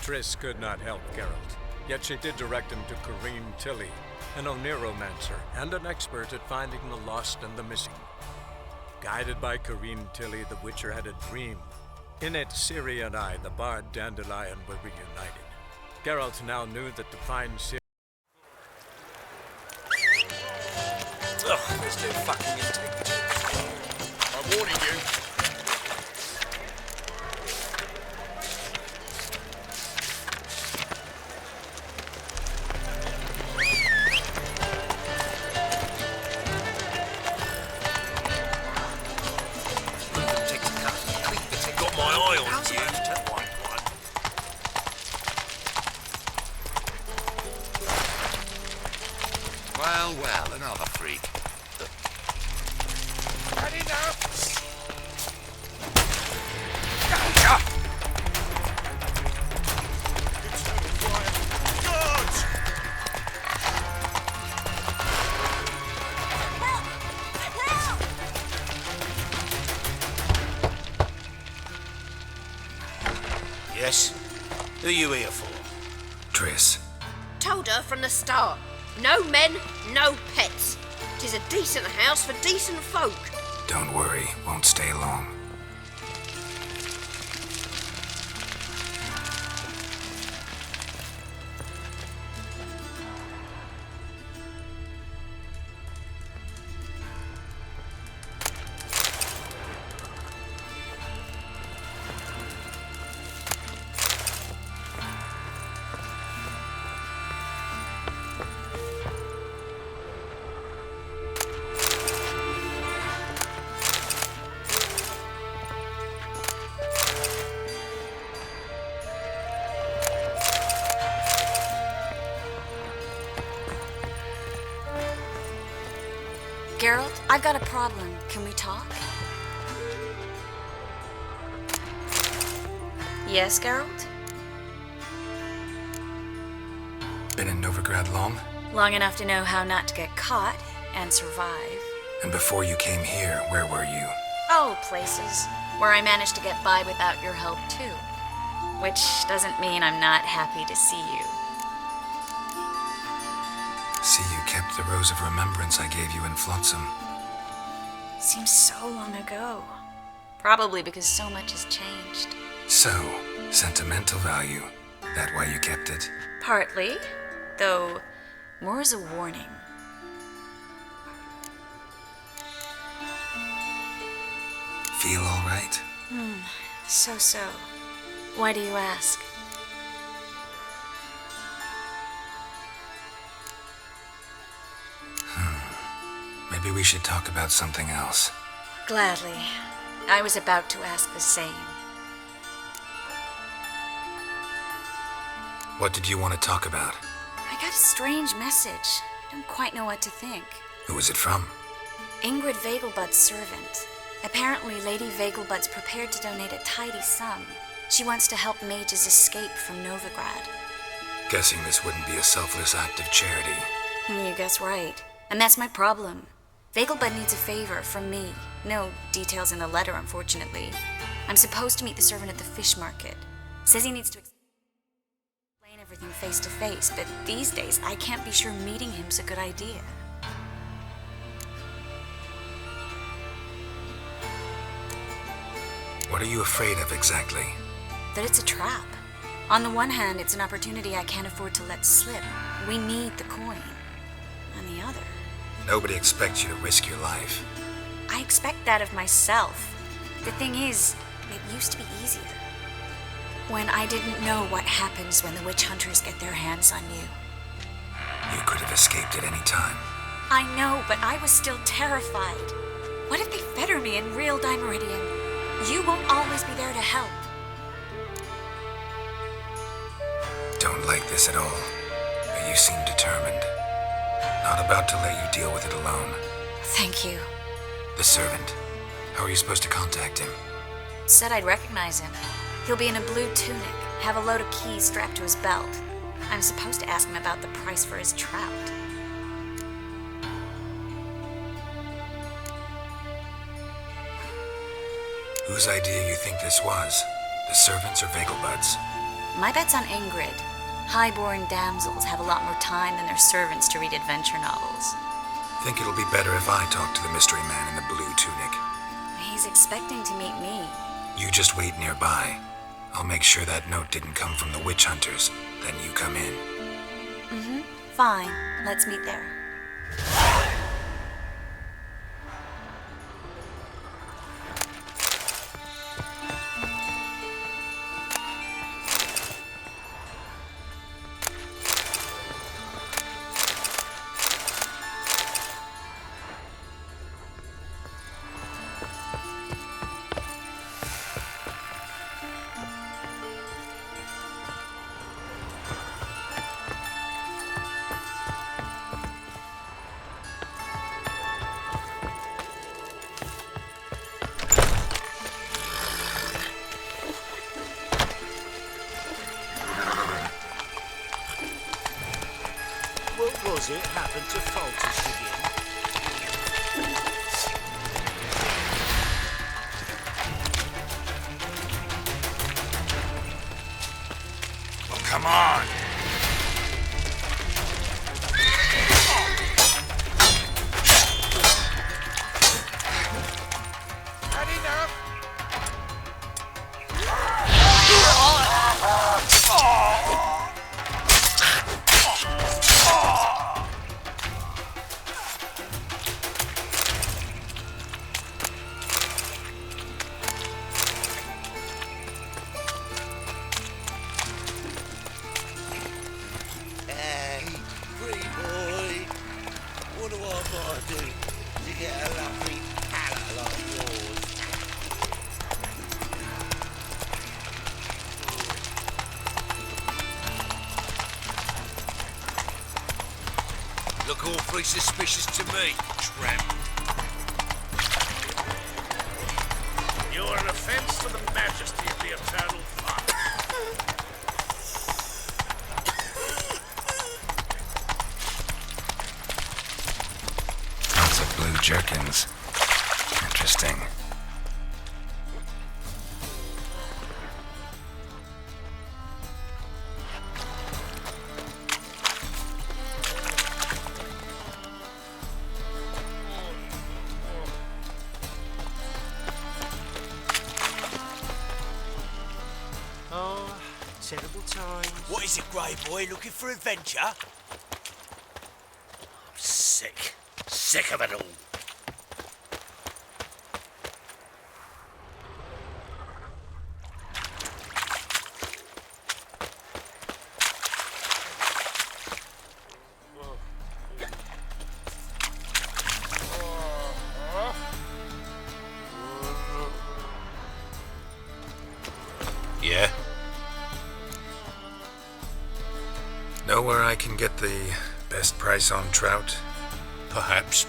Triss could not help Geralt, yet she did direct him to Corrine Tilly, an Oniromancer and an expert at finding the lost and the missing. Guided by Corrine Tilly, the Witcher had a dream. In it, Ciri and I, the bard Dandelion, were reunited. Geralt now knew that to find Ciri... Ugh, there's no fucking integrity. I'm warning you. Got my eye on you. Well, another freak. Yes? Who are you here for? Triss. Told her from the start. No men, no pets. 'Tis a decent house for decent folk. Don't worry, won't stay long. Geralt, I've got a problem. Can we talk? Yes, Geralt? Been in Novigrad long? Long enough to know how not to get caught and survive. And before you came here, where were you? Oh, places where I managed to get by without your help, too. Which doesn't mean I'm not happy to see you. See, you kept the rose of remembrance I gave you in Flotsam. Seems so long ago. Probably because so much has changed. So, sentimental value. That why you kept it? Partly, though more as a warning. Feel all right? So. Why do you ask? Maybe we should talk about something else. Gladly. I was about to ask the same. What did you want to talk about? I got a strange message. Don't quite know what to think. Who was it from? Ingrid Vegelbud's servant. Apparently, Lady Vegelbud's prepared to donate a tidy sum. She wants to help mages escape from Novigrad. Guessing this wouldn't be a selfless act of charity. You guess right. And that's my problem. Vegelbud needs a favor from me. No details in the letter, unfortunately. I'm supposed to meet the servant at the fish market. Says he needs to explain everything face to face, but these days I can't be sure meeting him's a good idea. What are you afraid of exactly? That it's a trap. On the one hand, it's an opportunity I can't afford to let slip. We need the coin. On the other... Nobody expects you to risk your life. I expect that of myself. The thing is, it used to be easier. When I didn't know what happens when the witch hunters get their hands on you. You could have escaped at any time. I know, but I was still terrified. What if they fetter me in real Dimeridian? You won't always be there to help. Don't like this at all, but you seem determined. Not about to let you deal with it alone. Thank you. The servant. How are you supposed to contact him? Said I'd recognize him. He'll be in a blue tunic, have a load of keys strapped to his belt. I'm supposed to ask him about the price for his trout. Whose idea you think this was? The servants or Vegelbud's? My bet's on Ingrid. High-born damsels have a lot more time than their servants to read adventure novels. Think it'll be better if I talk to the mystery man in the blue tunic. He's expecting to meet me. You just wait nearby. I'll make sure that note didn't come from the witch hunters. Then you come in. Fine. Let's meet there. What was it happened to Faltus again? Come on! Hey, pretty boy. What do I gotta do to get a lovely palate like yours? Look awfully suspicious to me, tramp. You're an offence to the majesty of the Eternal Father. Lots of blue jerkins. Interesting. Oh, terrible times. What is it, Grey Boy? Looking for adventure? I'm sick. Sick of it all. Yeah? Know where I can get the best price on trout? Perhaps.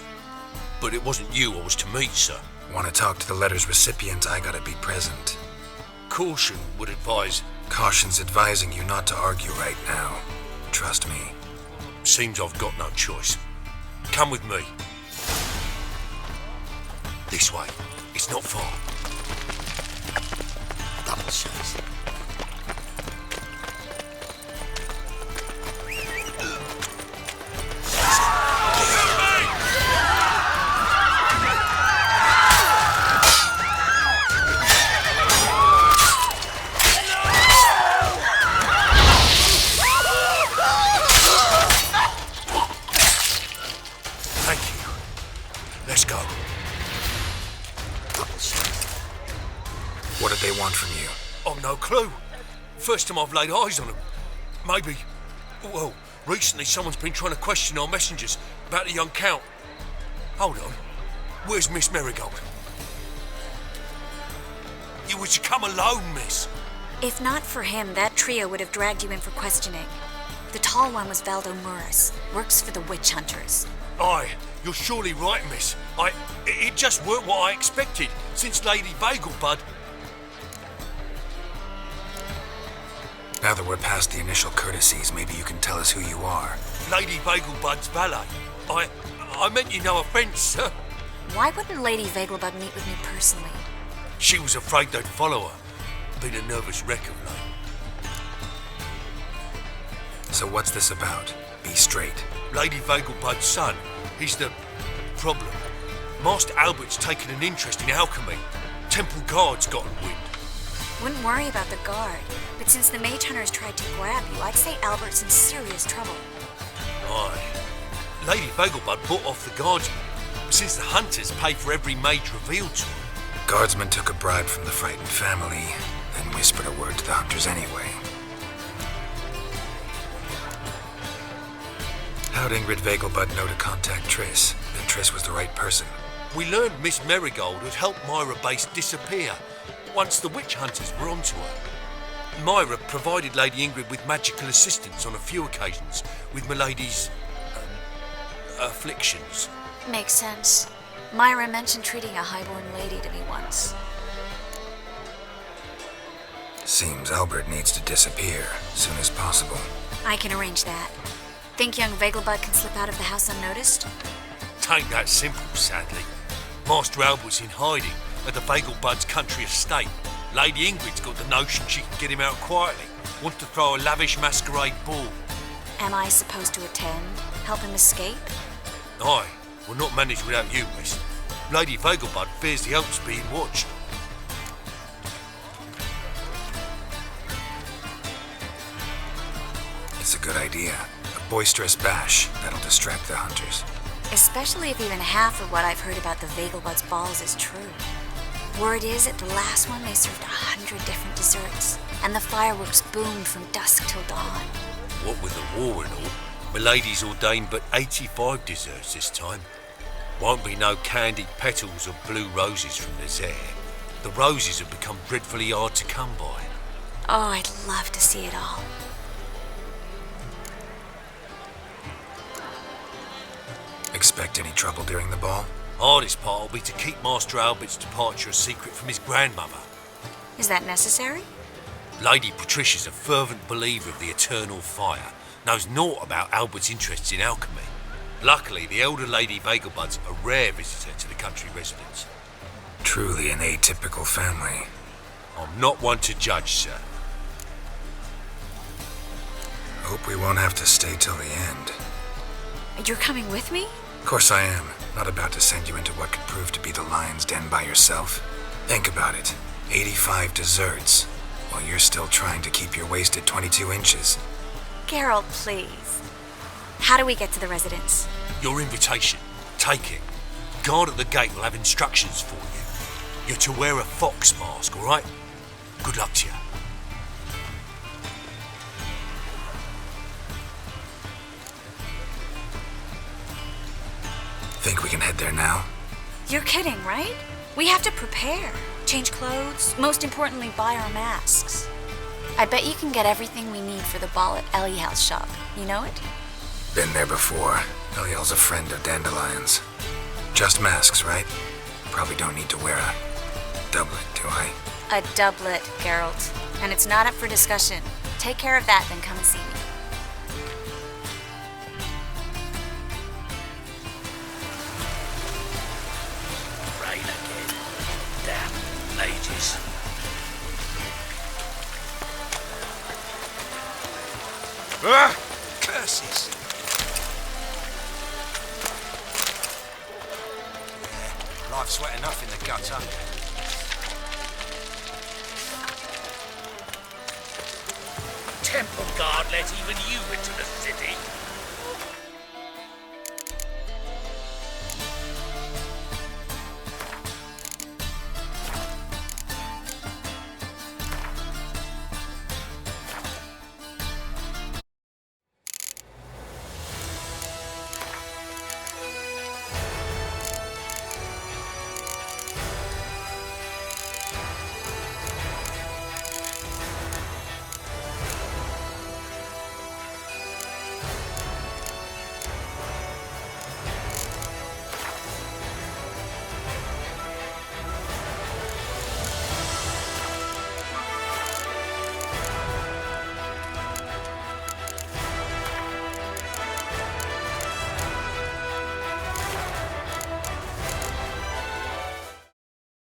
But it wasn't you I was to meet, sir. Want to talk to the letter's recipient, I gotta be present. Caution would advise... Caution's advising you not to argue right now. Trust me. Seems I've got no choice. Come with me. This way. It's not far. Double shots. Thank you. Let's go. What did they want from you? I've no clue. First time I've laid eyes on them. Maybe... Well, recently someone's been trying to question our messengers about the young Count. Hold on. Where's Miss Marigold? You were to come alone, miss. If not for him, that trio would have dragged you in for questioning. The tall one was Valdo Muris, works for the witch hunters. Aye, you're surely right, miss. It just weren't what I expected, since Lady Bagelbud... Now that we're past the initial courtesies, maybe you can tell us who you are. Lady Bagelbud's valet. I meant you no offence, sir. Why wouldn't Lady Vegelbud meet with me personally? She was afraid they'd follow her. Been a nervous wreck of late. So what's this about? Be straight. Lady Vegelbud's son. He's the problem. Master Albert's taken an interest in alchemy. Temple Guard's gotten wind. Wouldn't worry about the guard, but since the mage hunters tried to grab you, I'd say Albert's in serious trouble. Aye. Lady Vegelbud bought off the guardsmen, since the hunters pay for every mage revealed to them. Guardsmen took a bribe from the frightened family, then whispered a word to the hunters anyway. How'd Ingrid Vegelbud know to contact Triss? That Triss was the right person. We learned Miss Marigold had helped Myra Base disappear once the witch hunters were onto her. Myra provided Lady Ingrid with magical assistance on a few occasions with Milady's... afflictions. Makes sense. Myra mentioned treating a highborn lady to me once. Seems Albert needs to disappear as soon as possible. I can arrange that. Think young Vegelbud can slip out of the house unnoticed? Tain't that simple, sadly. Master Albert's in hiding at the Vegelbud's country estate. Lady Ingrid's got the notion she can get him out quietly. Want to throw a lavish masquerade ball. Am I supposed to attend? Help him escape? Aye, we'll not manage without you, miss. Lady Vegelbud fears the Alps being watched. It's a good idea. A boisterous bash that'll distract the hunters. Especially if even half of what I've heard about the Vegelbud's balls is true. Word is, at the last one they served 100 different desserts, and the fireworks boomed from dusk till dawn. What with the war and all, Milady's ordained but 85 desserts this time. Won't be no candied petals or blue roses from dessert. The roses have become dreadfully hard to come by. Oh, I'd love to see it all. Expect any trouble during the ball? Hardest part will be to keep Master Albert's departure a secret from his grandmother. Is that necessary? Lady Patricia's a fervent believer of the eternal fire, knows naught about Albert's interests in alchemy. Luckily, the elder Lady Vegelbud's a rare visitor to the country residence. Truly an atypical family. I'm not one to judge, sir. Hope we won't have to stay till the end. You're coming with me? Of course I am. Not about to send you into what could prove to be the lion's den by yourself. Think about it. 85 desserts, while you're still trying to keep your waist at 22 inches. Geralt, please. How do we get to the residence? Your invitation. Take it. Guard at the gate will have instructions for you. You're to wear a fox mask, all right? Good luck to you. Think we can head there now? You're kidding, right? We have to prepare. Change clothes. Most importantly, buy our masks. I bet you can get everything we need for the ball at Eliel's shop. You know it? Been there before. Eliel's a friend of Dandelion's. Just masks, right? Probably don't need to wear a doublet, do I? A doublet, Geralt. And it's not up for discussion. Take care of that, then come and see me. Ages. Ah! Curses! Yeah, life's wet enough in the gutter. Temple Guard let even you into the city.